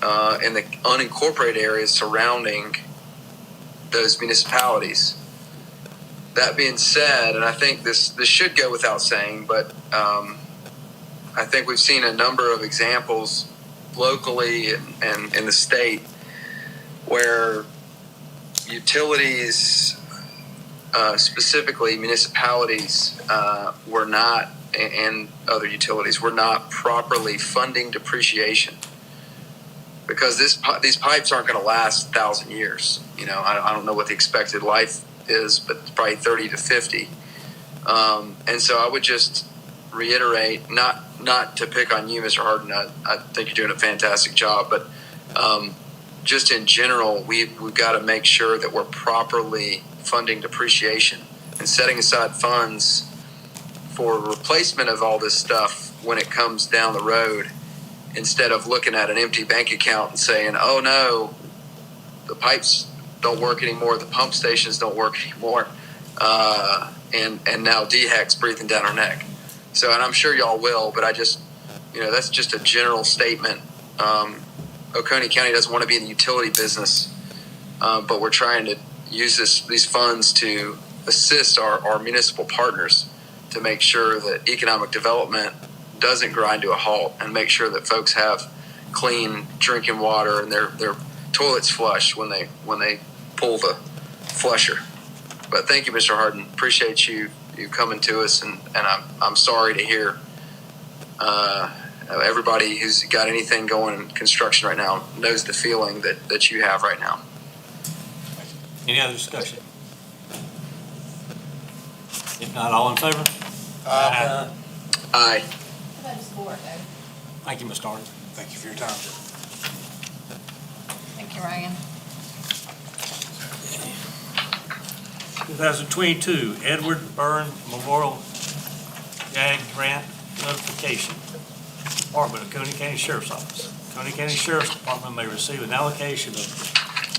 Speaker 4: unincorporated areas surrounding those municipalities. That being said, and I think this should go without saying, but I think we've seen a number of examples locally and in the state where utilities, specifically municipalities, were not, and other utilities were not properly funding depreciation, because these pipes aren't going to last 1,000 years. You know, I don't know what the expected life is, but it's probably 30 to 50. And so I would just reiterate, not to pick on you, Mr. Harden. I think you're doing a fantastic job, but just in general, we've got to make sure that we're properly funding depreciation and setting aside funds for replacement of all this stuff when it comes down the road, instead of looking at an empty bank account and saying, oh no, the pipes don't work anymore, the pump stations don't work anymore, and now DHEC's breathing down our neck. So, and I'm sure y'all will, but I just, that's just a general statement. Oconee County doesn't want to be in the utility business, but we're trying to use these funds to assist our municipal partners to make sure that economic development doesn't grind to a halt, and make sure that folks have clean drinking water and their toilets flush when they pull the flusher. But thank you, Mr. Harden. Appreciate you coming to us, and I'm sorry to hear everybody who's got anything going in construction right now knows the feeling that you have right now.
Speaker 1: Any other discussion? If not, all in favor?
Speaker 2: Aye.
Speaker 4: Aye.
Speaker 5: That is 4-0.
Speaker 1: Thank you, Mr. Harden.
Speaker 18: Thank you for your time.
Speaker 6: Thank you, Ryan.
Speaker 1: 2022 Edward Byrne Memorial JAG Grant Notification. Department of Coney County Sheriff's Office. Coney County Sheriff's Department may receive an allocation of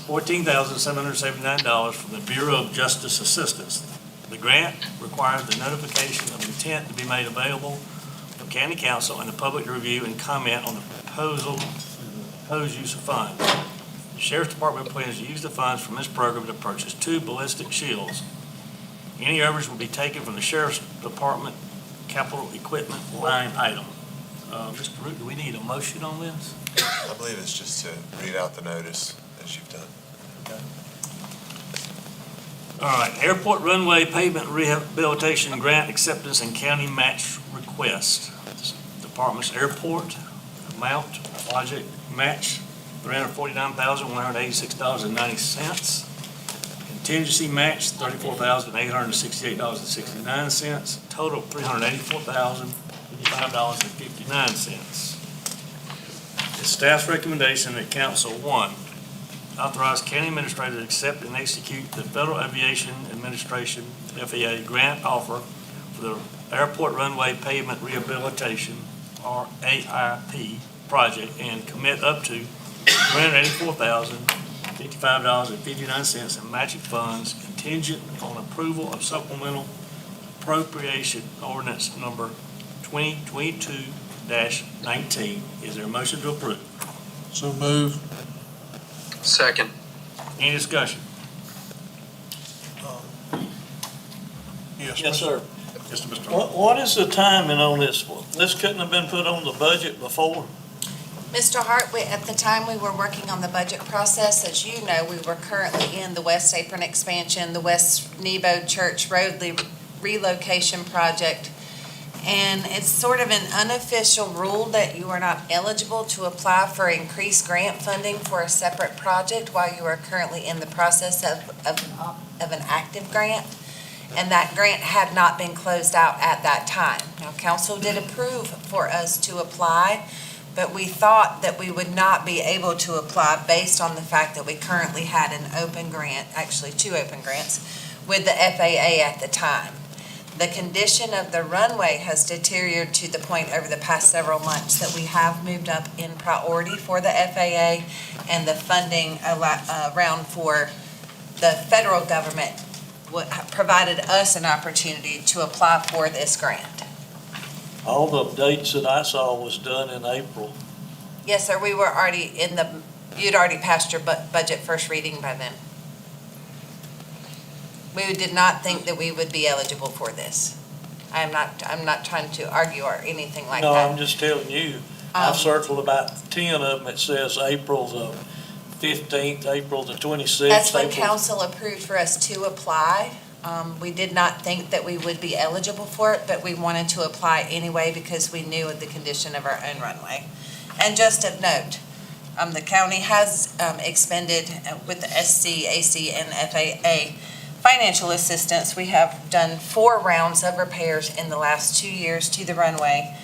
Speaker 1: $14,779 from the Bureau of Justice Assistance. The grant requires the notification of intent to be made available to County Council and the public to review and comment on the proposed use of funds. The Sheriff's Department plans to use the funds from this program to purchase 2 ballistic shields. Any others will be taken from the Sheriff's Department capital equipment line item. Mr. Root, do we need a motion on this?
Speaker 2: I believe it's just to read out the notice as you've done.
Speaker 1: Okay. All right, airport runway pavement rehabilitation grant acceptance and county match request. Department's airport amount project match $349,186.90. Contingency match $34,868.69. Total $384,055.59. The staff's recommendation that council, 1, authorize county administrator to accept and execute the Federal Aviation Administration FAA grant offer for the airport runway pavement rehabilitation, or AIP, project, and commit up to $384,055.59 in matching funds contingent on approval of supplemental appropriation ordinance number 2022-19. Is there a motion to approve?
Speaker 13: So move.
Speaker 4: Second.
Speaker 1: Any discussion?
Speaker 13: Yes,
Speaker 17: Yes, sir.
Speaker 1: Just Mr.
Speaker 17: What is the timing on this? This couldn't have been put on the budget before?
Speaker 6: Mr. Hart, at the time we were working on the budget process, as you know, we were currently in the West Apron expansion, the West Nebo Church Road relocation project. And it's sort of an unofficial rule that you are not eligible to apply for increased grant funding for a separate project while you are currently in the process of an active grant. And that grant had not been closed out at that time. Now, council did approve for us to apply, but we thought that we would not be able to apply based on the fact that we currently had an open grant, actually 2 open grants, with the FAA at the time. The condition of the runway has deteriorated to the point over the past several months that we have moved up in priority for the FAA, and the funding around for the federal government provided us an opportunity to apply for this grant.
Speaker 17: All the dates that I saw was done in April.
Speaker 6: Yes, sir, we were already you'd already passed your budget first reading by then. We did not think that we would be eligible for this. I'm not trying to argue or anything like
Speaker 17: No,
Speaker 6: that.
Speaker 17: I'm just telling you, I've circled about 10 of them. It says April the 15th, April the 26th.
Speaker 6: That's when
Speaker 17: April-
Speaker 6: council approved for us to apply. We did not think that we would be eligible for it, but we wanted to apply anyway because we knew of the condition of our own runway. And just of note, the county has expended with the SC, AC, and FAA financial assistance. We have done 4 rounds of repairs in the last 2 years to the runway.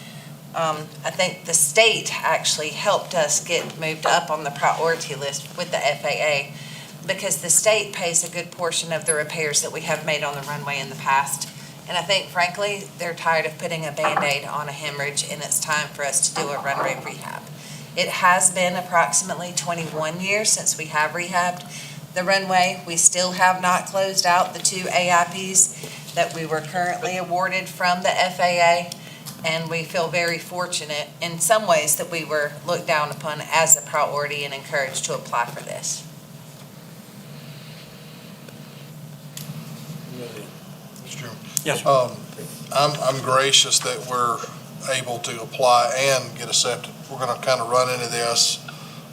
Speaker 6: I think the state actually helped us get moved up on the priority list with the FAA because the state pays a good portion of the repairs that we have made on the runway in the past. And I think frankly, they're tired of putting a Band-Aid on a hemorrhage, and it's time for us to do a runway rehab. It has been approximately 21 years since we have rehabbed the runway. We still have not closed out the 2 AIPs that we were currently awarded from the FAA. And we feel very fortunate in some ways that we were looked down upon as a priority and encouraged to apply for this.
Speaker 13: Mr. Chairman.
Speaker 17: Yes, sir.
Speaker 13: I'm gracious that we're able to apply and get accepted. We're gonna kind of run into this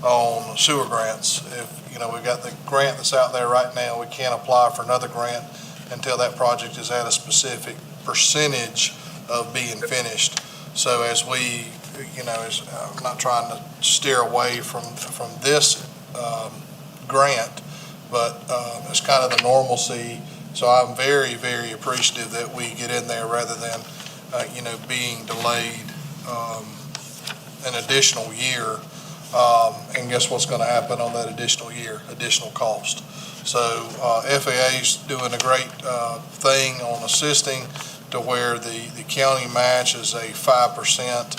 Speaker 13: on sewer grants. If, you know, we've got the grant that's out there right now, we can't apply for another grant until that project is at a specific percentage of being finished. So as we, you know, I'm not trying to steer away from this grant, but it's kind of the normalcy. So I'm very, very appreciative that we get in there rather than, you know, being delayed an additional year. And guess what's going to happen on that additional year? Additional cost. So FAA's doing a great thing on assisting to where the county matches a 5%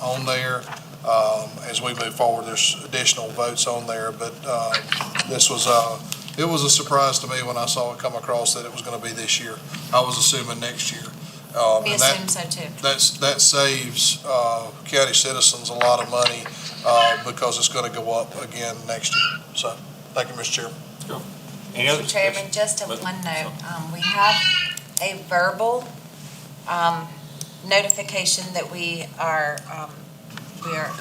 Speaker 13: on there. As we move forward, there's additional votes on there, but this was it was a surprise to me when I saw it come across that it was going to be this year. I was assuming next year.
Speaker 6: We
Speaker 13: And
Speaker 6: assume so too.
Speaker 13: that saves county citizens a lot of money because it's going to go up again next year. So, thank you, Mr. Chairman.
Speaker 1: Any other
Speaker 6: Mr. Chairman, just a one note, we have a verbal notification that we are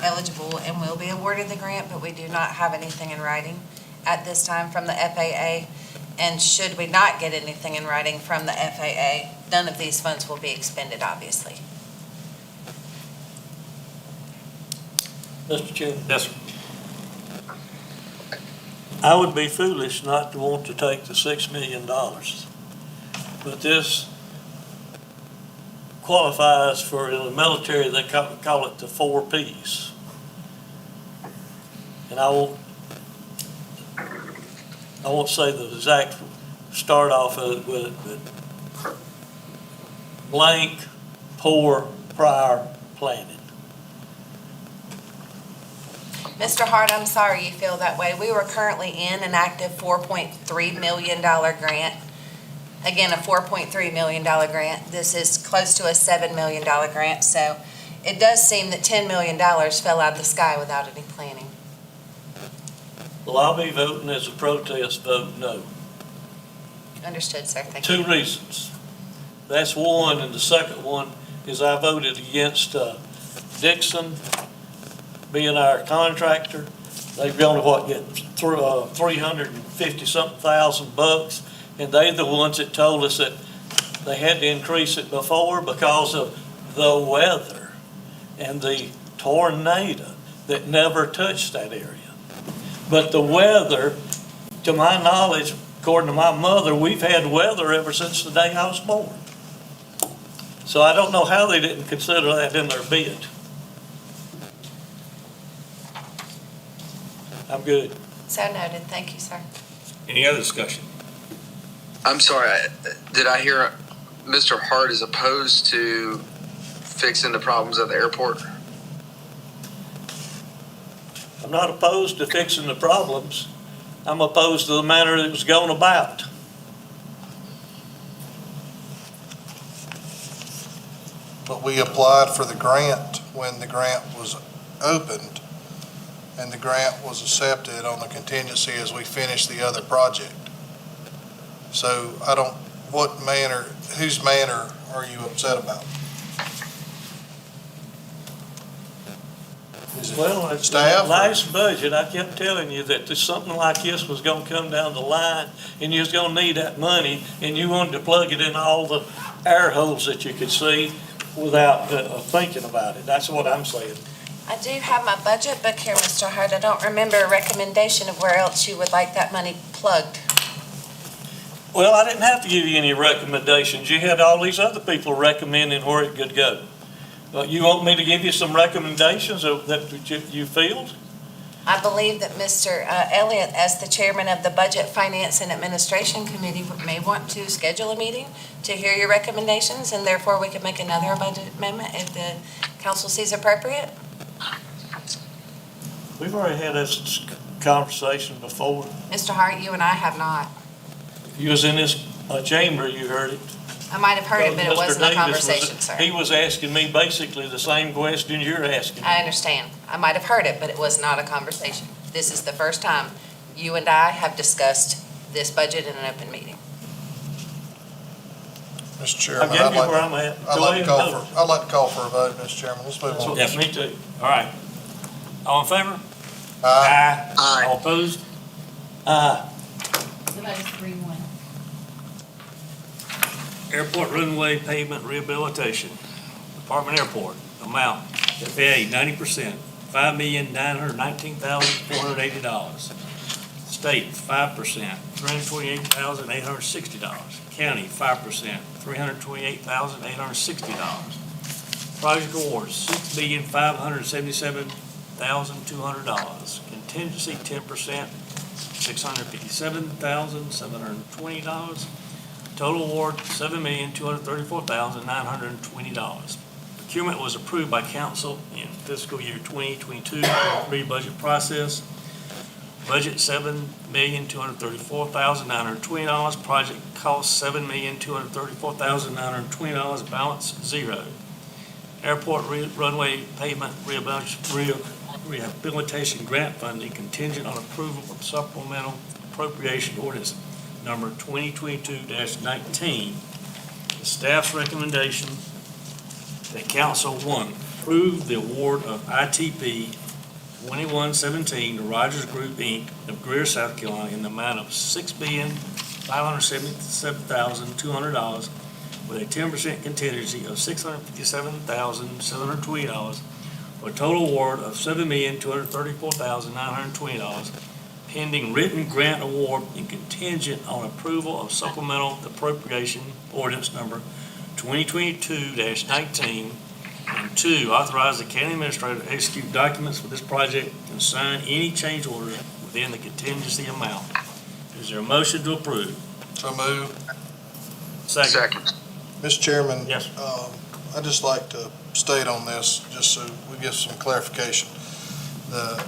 Speaker 6: eligible and will be awarded the grant, but we do not have anything in writing at this time from the FAA. And should we not get anything in writing from the FAA, none of these funds will be expended, obviously.
Speaker 17: Mr. Chairman.
Speaker 1: Yes, sir.
Speaker 17: I would be foolish not to want to take the $6 million. But this qualifies for, in the military, they call it the 4 Ps. And I won't say the exact start off of it with it, but blank, poor, prior planning.
Speaker 6: Mr. Hart, I'm sorry you feel that way. We were currently in an active $4.3 million grant. Again, a $4.3 million grant. This is close to a $7 million grant, so it does seem that $10 million fell out of the sky without any planning.
Speaker 17: Well, I'll be voting as a protest vote no.
Speaker 6: Understood, sir. Thank you.
Speaker 17: 2 reasons. That's one, and the second one is I voted against Dixon being our contractor. They've gone to what, get $350-something thousand bucks, and they're the ones that told us that they had to increase it before because of the weather and the tornado that never touched that area. But the weather, to my knowledge, according to my mother, we've had weather ever since the day I was born. So I don't know how they didn't consider that in their bid. I'm good.
Speaker 6: So noted. Thank you, sir.
Speaker 1: Any other discussion?
Speaker 4: I'm sorry, did I hear Mr. Hart is opposed to fixing the problems at the airport?
Speaker 17: I'm not opposed to fixing the problems. I'm opposed to the manner it was going about.
Speaker 13: But we applied for the grant when the grant was opened, and the grant was accepted on the contingency as we finished the other project. So whose manner are you upset about? Is it
Speaker 17: Well, it's
Speaker 13: staff?
Speaker 17: the last budget, I kept telling you that something like this was gonna come down the line, and you was gonna need that money, and you wanted to plug it in all the air holes that you could see without thinking about it. That's what I'm saying.
Speaker 6: I do have my budget book here, Mr. Hart. I don't remember a recommendation of where else you would like that money plugged.
Speaker 17: Well, I didn't have to give you any recommendations. You had all these other people recommending where it could go. You want me to give you some recommendations that you feel?
Speaker 6: I believe that Mr. Elliott, as the chairman of the Budget, Finance, and Administration Committee, may want to schedule a meeting to hear your recommendations, and therefore we could make another budget amendment if the council sees appropriate.
Speaker 17: We've already had this conversation before.
Speaker 6: Mr. Hart, you and I have not.
Speaker 17: You was in this chamber, you heard it.
Speaker 6: I might have heard it, but it
Speaker 17: Mr.
Speaker 6: wasn't a
Speaker 17: Davis
Speaker 6: conversation, sir.
Speaker 17: He was asking me basically the same question you're asking.
Speaker 6: I understand. I might have heard it, but it was not a conversation. This is the first time you and I have discussed this budget in an open meeting.
Speaker 13: Mr. Chairman,
Speaker 17: I gave you where I'm at.
Speaker 13: I'd
Speaker 17: Go
Speaker 13: like
Speaker 17: ahead
Speaker 13: to
Speaker 17: and vote.
Speaker 13: I'd like to call for a vote, Mr. Chairman. Let's move on.
Speaker 1: Yes, me too. All right. All in favor?
Speaker 13: Aye.
Speaker 4: Aye.
Speaker 1: All opposed?
Speaker 5: The vote is 3-1.
Speaker 1: Airport runway pavement rehabilitation. Department Airport, amount, FAA 90%, $5,919,480. State, 5%, $328,860. County, 5%, $328,860. Project awards, $6,577,200. Contingency, 10%, $657,720. Total award, $7,234,920. Procurement was approved by council in fiscal year 2022 budget process. Budget, $7,234,920. Project cost, $7,234,920. Balance, zero. Airport runway pavement rehabilitation grant funding contingent on approval of supplemental appropriation ordinance number 2022-19. The staff's recommendation that council, one, approve the award of ITP 2117 to Rogers Group, Inc. of Greer, South Carolina in the amount of $6,577,200 with a 10% contingency of $657,720 for a total award of $7,234,920 pending written grant award and contingent on approval of supplemental appropriation ordinance number 2022-19. And two, authorize the county administrator to execute documents for this project and sign any change orders within the contingency amount. Is there a motion to approve?
Speaker 13: So move.
Speaker 1: Second.
Speaker 13: Mr. Chairman.
Speaker 1: Yes.
Speaker 13: I'd just like to state on this, just so we get some clarification. The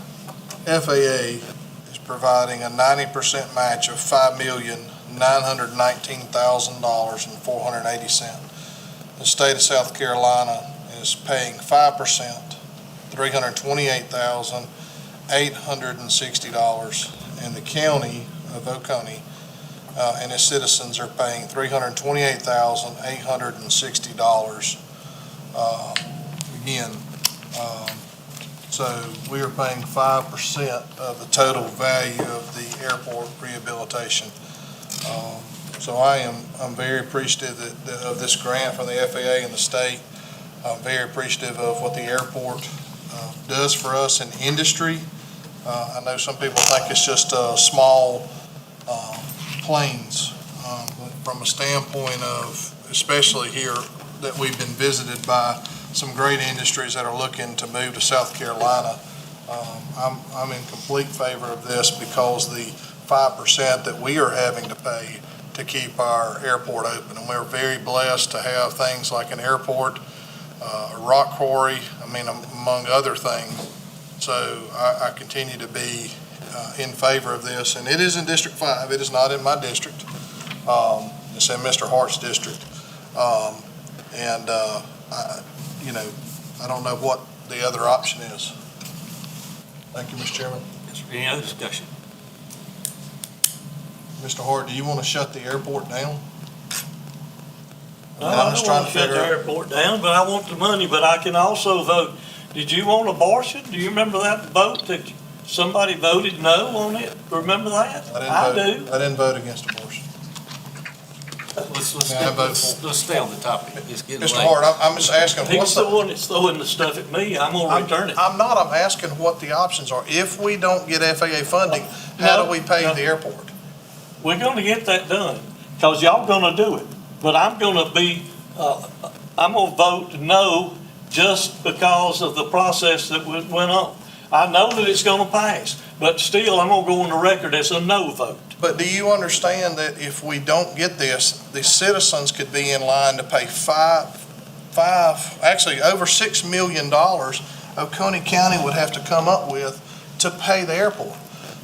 Speaker 13: FAA is providing a 90% match of $5,919,480. The state of South Carolina is paying 5%, $328,860, and the county of Oconee and its citizens are paying $328,860. So we are paying 5% of the total value of the airport rehabilitation. So I'm very appreciative of this grant from the FAA and the state. I'm very appreciative of what the airport does for us in industry. I know some people think it's just small planes, but from a standpoint of, especially here, that we've been visited by some great industries that are looking to move to South Carolina. I'm in complete favor of this because the 5% that we are having to pay to keep our airport open, and we're very blessed to have things like an airport, a rock quarry, among other things. So I continue to be in favor of this, and it is in District 5. It is not in my district. It's in Mr. Hart's district. I don't know what the other option is. Thank you, Mr. Chairman.
Speaker 1: Is there any other discussion?
Speaker 13: Mr. Hart, do you want to shut the airport down?
Speaker 17: No,
Speaker 13: I'm
Speaker 17: I
Speaker 13: just
Speaker 17: don't
Speaker 13: trying
Speaker 17: want
Speaker 13: to
Speaker 17: to shut
Speaker 13: figure
Speaker 17: the
Speaker 13: out-
Speaker 17: airport down, but I want the money, but I can also vote. Did you want abortion? Do you remember that vote that somebody voted no on it? Remember that? I do.
Speaker 13: I didn't vote against abortion.
Speaker 1: Let's stay on the topic. It's getting late.
Speaker 13: Mr. Hart, I'm just asking,
Speaker 17: He's
Speaker 13: what's
Speaker 17: the
Speaker 13: the,
Speaker 17: one that's throwing the stuff at me. I'm gonna return it.
Speaker 13: I'm not, I'm asking what the options are. If we don't get FAA funding, how do we pay the airport?
Speaker 17: We're gonna get that done, because y'all gonna do it. But I'm gonna vote no just because of the process that went on. I know that it's gonna pass, but still, I'm gonna go on the record as a no vote.
Speaker 13: But do you understand that if we don't get this, the citizens could be in line to pay actually over $6 million Oconee County would have to come up with to pay the airport?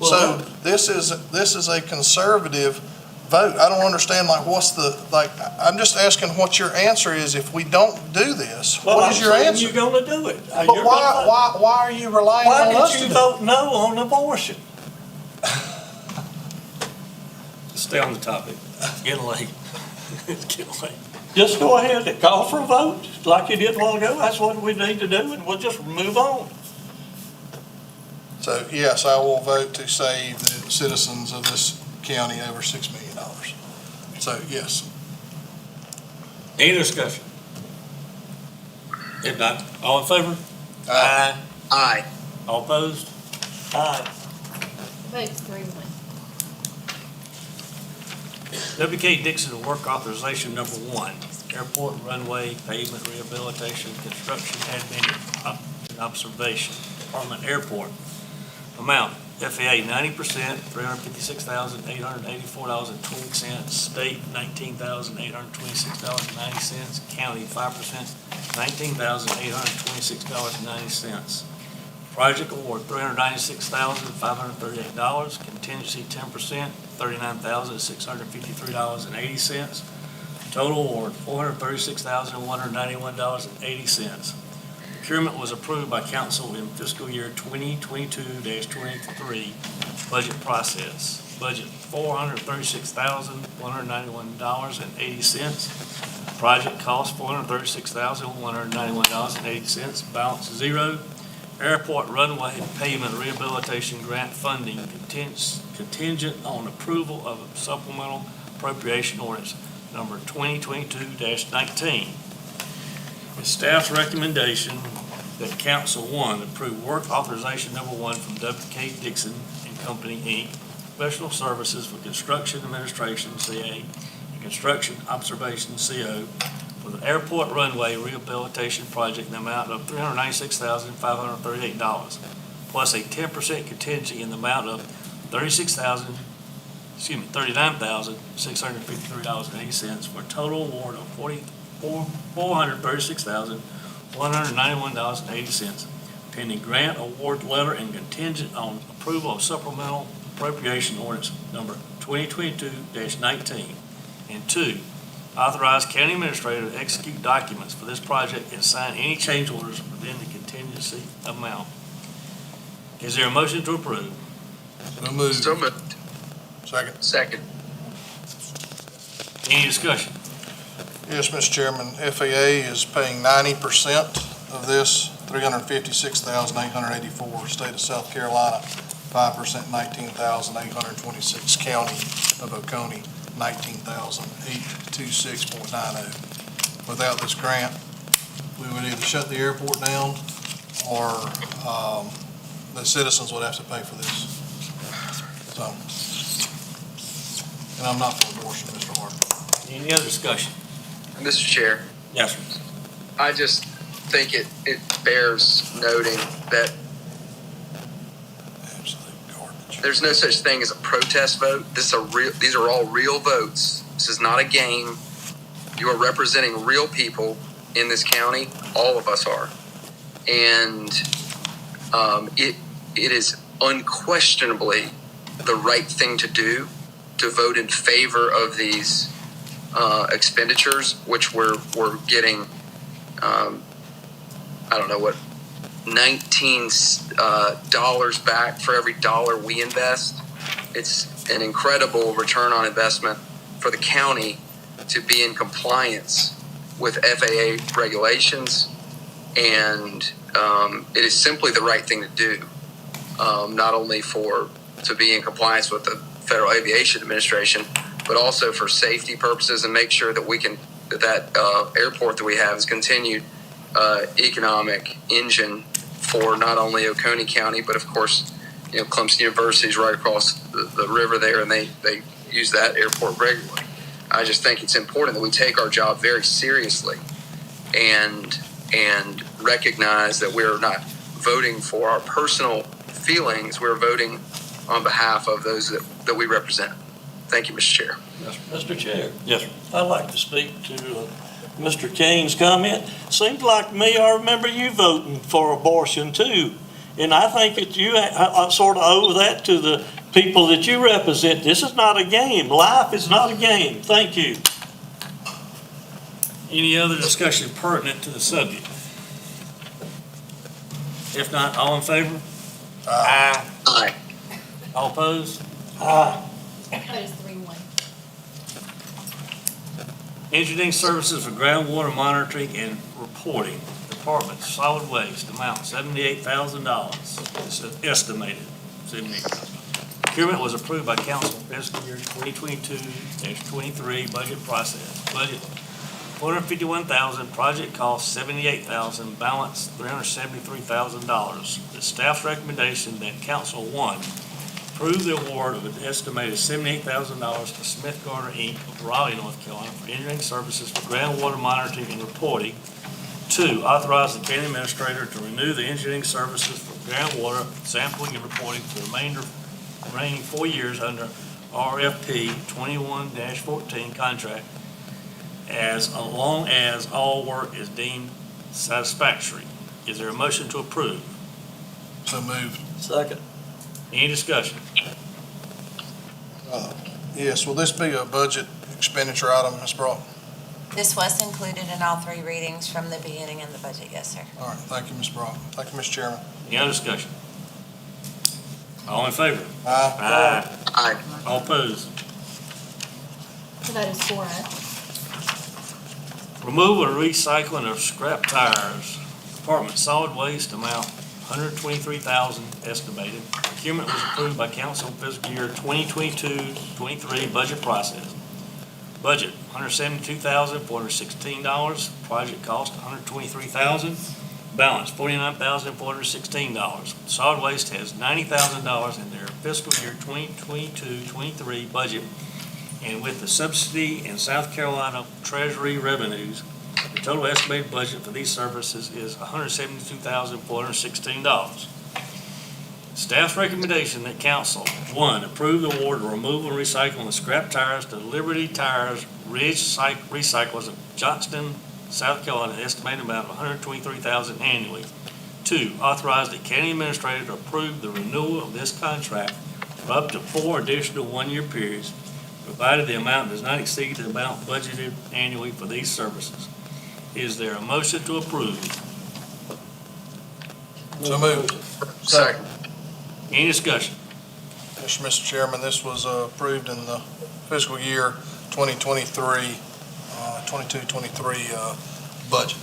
Speaker 13: So this is a conservative vote. I don't understand, I'm just asking what your answer is if we don't do this. What is your answer?
Speaker 17: You're gonna do it.
Speaker 13: But why are you relying on us
Speaker 17: Why
Speaker 13: to
Speaker 17: did
Speaker 13: do
Speaker 17: you
Speaker 13: it?
Speaker 17: vote no on abortion?
Speaker 1: Stay on the topic. It's getting late. It's getting late.
Speaker 17: Just go ahead and call for a vote, like you did a while ago. That's what we need to do, and we'll just move on.
Speaker 13: So, yes, I will vote to save the citizens of this county over $6 million. So, yes.
Speaker 1: Any discussion? If not, all in favor?
Speaker 13: Aye.
Speaker 4: Aye.
Speaker 1: All opposed?
Speaker 17: Aye.
Speaker 5: Vote's 3-1.
Speaker 1: WK Dixon Work Authorization Number 1, Airport Runway Pavement Rehabilitation Construction Admin and Observation, Department Airport. Amount, FAA 90%, $356,884.20, state $19,826.90, county 5%, $19,826.90. Project award, $396,538, contingency 10%, $39,653.80. Total award, $436,191.80. Procurement was approved by council in fiscal year 2022-23 budget process. Budget $436,191.80. Project cost $436,191.80. Balance zero. Airport runway pavement rehabilitation grant funding contingent on approval of a supplemental appropriation ordinance number 2022-19. It's staff's recommendation that council, one, approve work authorization number 1 from WK Dixon and Company, Inc., professional services for construction administration, CA, and construction observation, CO, for the airport runway rehabilitation project in the amount of $396,538, plus a 10% contingency in the amount of $39,653.80 for a total award of $436,191.80, pending grant award letter and contingent on approval of supplemental appropriation ordinance number 2022-19. And 2, authorize county administrator to execute documents for this project and sign any change orders within the contingency amount. Is there a motion to approve?
Speaker 13: So moved.
Speaker 4: So moved.
Speaker 13: Second.
Speaker 4: Second.
Speaker 1: Any discussion?
Speaker 13: Yes, Mr. Chairman, FAA is paying 90% of this, $356,884, state of South Carolina, 5%, $19,826, county of Oconee, $19,826.90. Without this grant, we would either shut the airport down or the citizens would have to pay for this. So, and I'm not for abortion, Mr. Hart.
Speaker 1: Any other discussion?
Speaker 4: Mr. Chair,
Speaker 1: Yes, sir.
Speaker 4: I just think it bears noting that there's no such thing as a protest vote. These are all real votes. This is not a game. You are representing real people in this county. All of us are. And it is unquestionably the right thing to do to vote in favor of these expenditures, which we're getting, I don't know what, $19 back for every dollar we invest. It's an incredible return on investment for the county to be in compliance with FAA regulations, and it is simply the right thing to do, not only to be in compliance with the Federal Aviation Administration, but also for safety purposes and make sure that that airport that we have is continued economic engine for not only Oconee County, but of course, Clemson University is right across the river there, and they use that airport regularly. I just think it's important that we take our job very seriously and recognize that we're not voting for our personal feelings. We're voting on behalf of those that we represent. Thank you, Mr. Chair.
Speaker 17: Mr. Chair.
Speaker 1: Yes, sir.
Speaker 17: I'd like to speak to Mr. King's comment. Seems like to me, I remember you voting for abortion too. And I think that you sort of owe that to the people that you represent. This is not a game. Life is not a game. Thank you.
Speaker 1: Any other discussion pertinent to the subject? If not, all in favor?
Speaker 4: Aye. Aye.
Speaker 1: All opposed?
Speaker 17: Aye.
Speaker 5: That is 3-1.
Speaker 1: Engineering services for groundwater monitoring and reporting. Department of Solid Waste, amount $78,000. It's estimated, $78,000. Procurement was approved by council fiscal year 2022-23 budget process. Budget $451,000, project cost $78,000, balance $373,000. The staff's recommendation that council, one, approve the award of an estimated $78,000 to Smith Garner Inc. of Raleigh, North Carolina for engineering services for groundwater monitoring and reporting. Two, authorize the county administrator to renew the engineering services for groundwater sampling and reporting for the remaining 4 years under RFP 21-14 contract as long as all work is deemed satisfactory. Is there a motion to approve?
Speaker 13: So moved.
Speaker 17: Second.
Speaker 1: Any discussion?
Speaker 13: Yes, will this be a budget expenditure item, Ms. Brock?
Speaker 6: This was included in all three readings from the beginning of the budget, yes, sir.
Speaker 13: All right, thank you, Ms. Brock. Thank you, Mr. Chairman.
Speaker 1: Any other discussion? All in favor?
Speaker 13: Aye.
Speaker 1: Aye.
Speaker 4: Aye.
Speaker 1: All opposed?
Speaker 5: So that is 4-0.
Speaker 1: Removal and recycling of scrap tires. Department Solid Waste, amount $123,000 estimated. Procurement was approved by council fiscal year 2022-23 budget process. Budget $172,416. Project cost $123,000. Balance $49,416. Solid Waste has $90,000 in their fiscal year 2022-23 budget, and with the subsidy and South Carolina Treasury revenues, the total estimated budget for these services is $172,416. Staff's recommendation that council, one, approve the award of removal and recycling of scrap tires to Liberty Tires Ridge Recyclers of Johnston, South Carolina, an estimated amount of $123,000 annually. Two, authorize the county administrator to approve the renewal of this contract for up to 4 additional one-year periods, provided the amount does not exceed the amount budgeted annually for these services. Is there a motion to approve?
Speaker 13: So moved.
Speaker 4: Second.
Speaker 1: Any discussion?
Speaker 13: Yes, Mr. Chairman, this was approved in the fiscal year 2023, 22-23 budget. I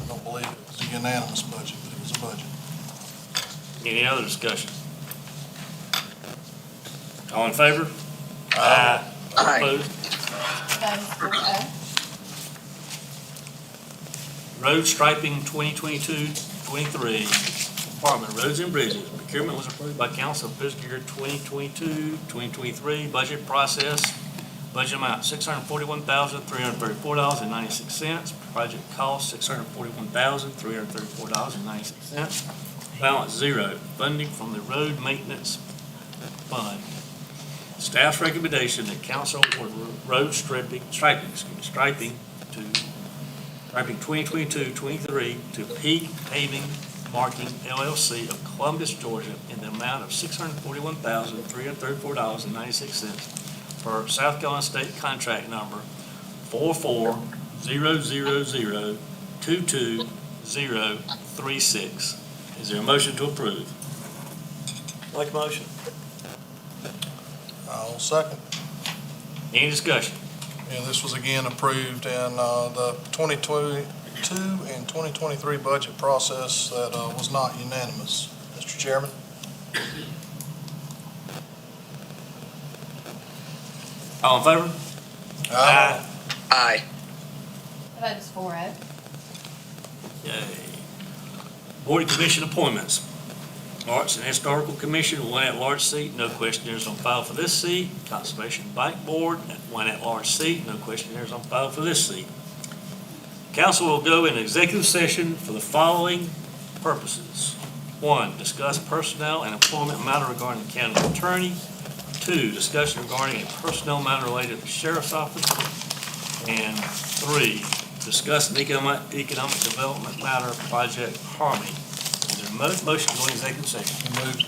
Speaker 13: don't believe it was a unanimous budget, but it was a budget.
Speaker 1: Any other discussion? All in favor? Aye. All
Speaker 4: Aye.
Speaker 1: opposed?
Speaker 5: That is 4-0.
Speaker 1: Road striping 2022-23, Department of Roads and Bridges. Procurement was approved by council fiscal year 2022-2023 budget process. Budget amount $641,334.96. Project cost $641,334.96. Balance zero. Funding from the Road Maintenance Fund. Staff's recommendation that council award road striping 2022-23 to Peak Paving Marking LLC of Columbus, Georgia, in the amount of $641,334.96 for South Carolina State Contract Number 44000222036. Is there a motion to approve?
Speaker 17: Make a motion.
Speaker 13: I'll second.
Speaker 1: Any discussion?
Speaker 13: And this was again approved in the 2022 and 2023 budget process that was not unanimous. Mr. Chairman?
Speaker 1: All in favor? Aye.
Speaker 4: Aye.
Speaker 5: The vote is 4-0.
Speaker 1: Yay. Board and Commission appointments. Arts and Historical Commission, one at-large seat, no questionnaires on file for this seat. Conservation Bank Board, one at-large seat, no questionnaires on file for this seat. Council will go in executive session for the following purposes. 1, discuss personnel and employment matter regarding the county attorney. 2, discussion regarding a personnel matter related to the sheriff's office. And 3, discuss an economic development matter, Project Harmony. Is there a motion to go in executive session?
Speaker 13: Moved.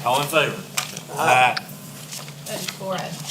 Speaker 1: All in favor? Aye.
Speaker 5: Vote is 4-0.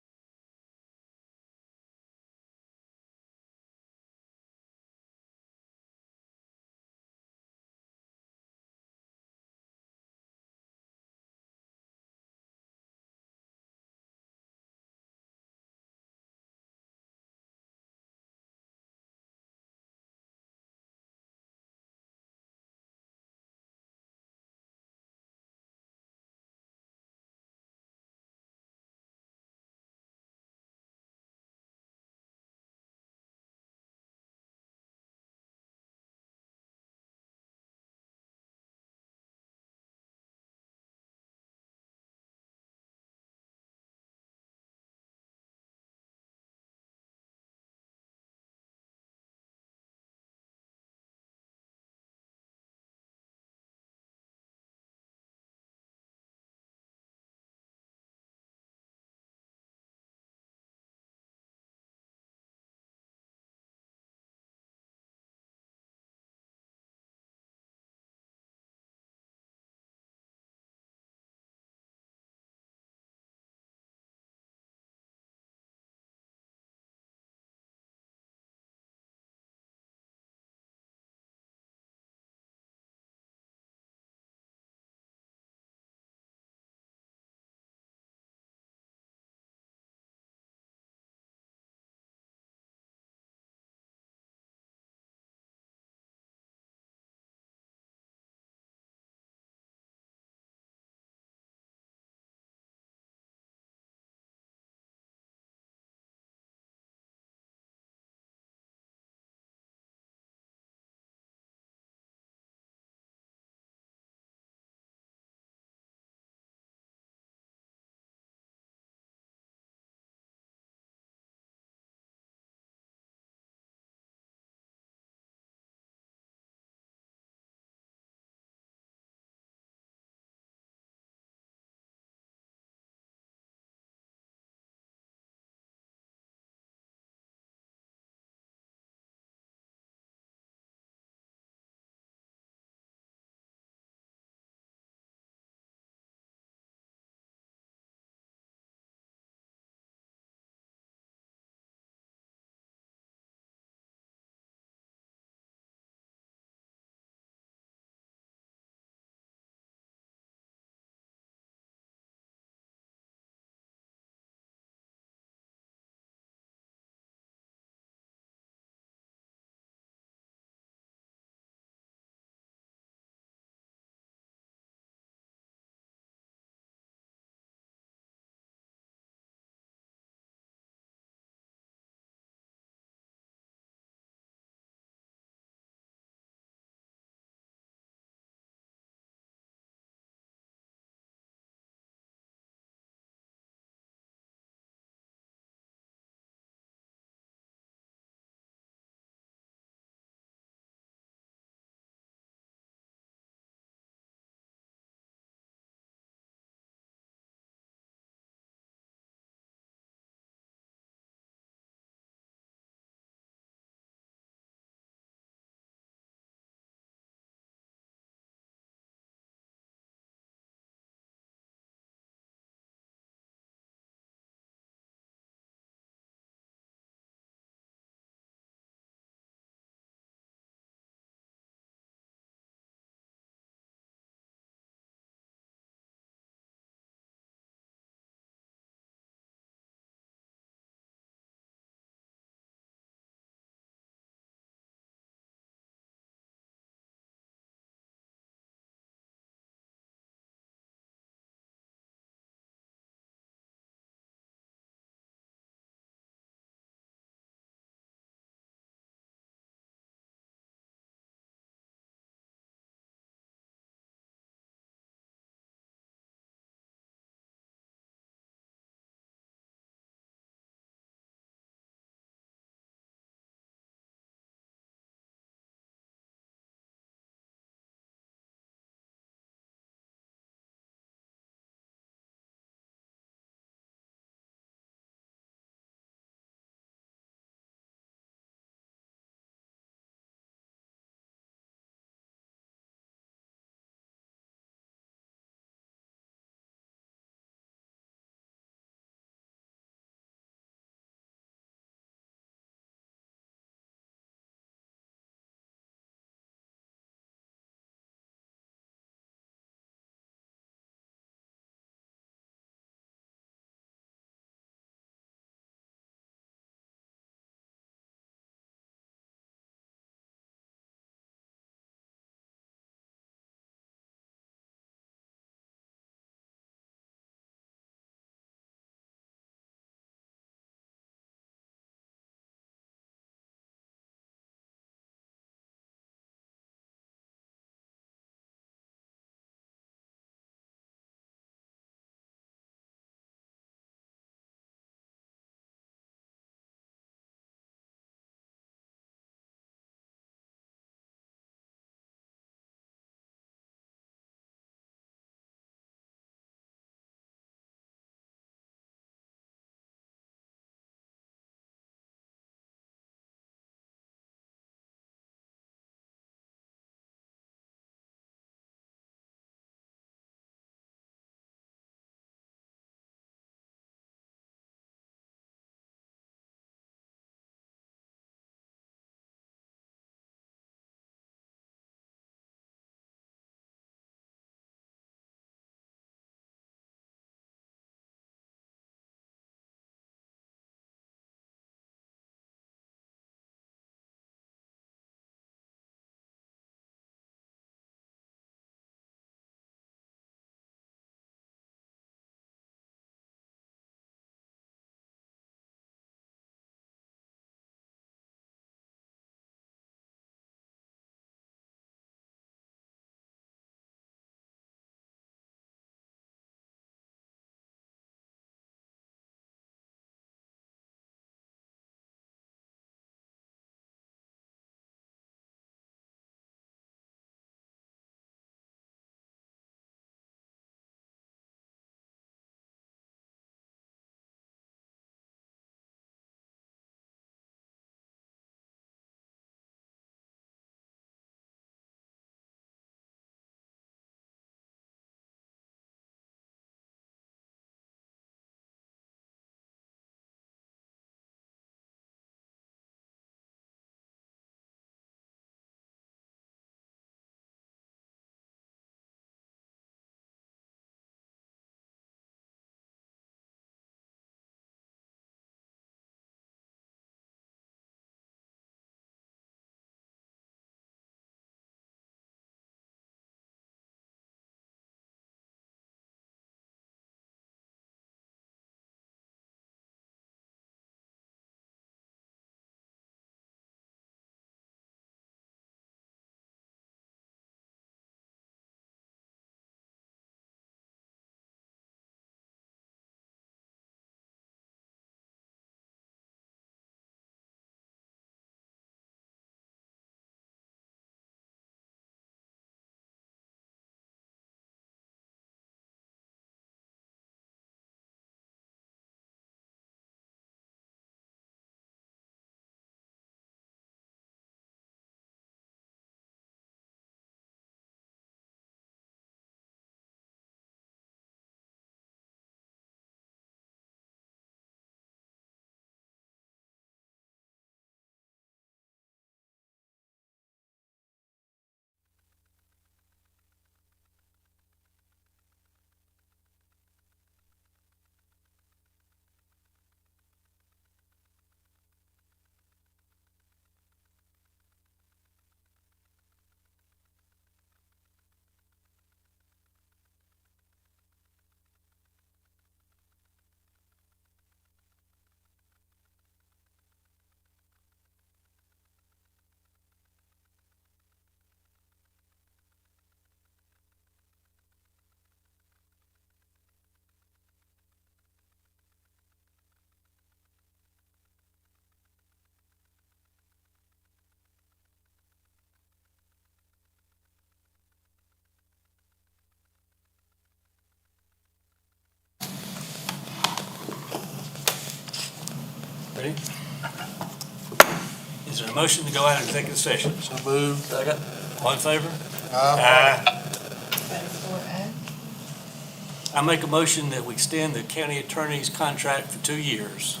Speaker 1: motion to go out of executive session?
Speaker 13: So moved.
Speaker 17: Second.
Speaker 1: All in favor?
Speaker 13: Aye.
Speaker 5: That is 4A.
Speaker 1: I make a motion that we extend the county attorney's contract for 2 years.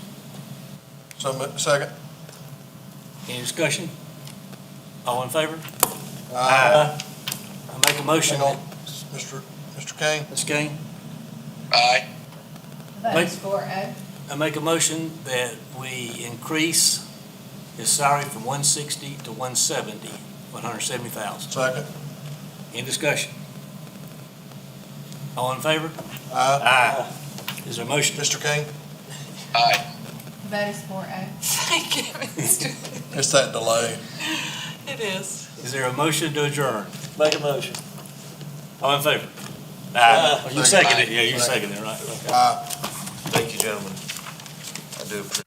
Speaker 13: Second.
Speaker 1: Any discussion? All in favor?
Speaker 13: Aye.
Speaker 1: I make a motion
Speaker 13: Hang
Speaker 1: that,
Speaker 13: on, Mr. Kane?
Speaker 1: Ms. King,
Speaker 4: Aye.
Speaker 5: That is 4A.
Speaker 1: I make a motion that we increase his salary from 160 to 170, 170,000.
Speaker 13: Second.
Speaker 1: Any discussion? All in favor?
Speaker 13: Aye.
Speaker 1: Is there a motion?
Speaker 13: Mr. Kane?
Speaker 4: Aye.
Speaker 5: That is 4A.
Speaker 6: Thank you, Mr.
Speaker 13: It's that delay.
Speaker 6: It is.
Speaker 1: Is there a motion to adjourn?
Speaker 17: Make a motion.
Speaker 1: All in favor?
Speaker 17: Aye.
Speaker 1: You seconded it, yeah, you seconded it, right, okay.
Speaker 13: Aye.
Speaker 2: Thank you, gentlemen. I do appreciate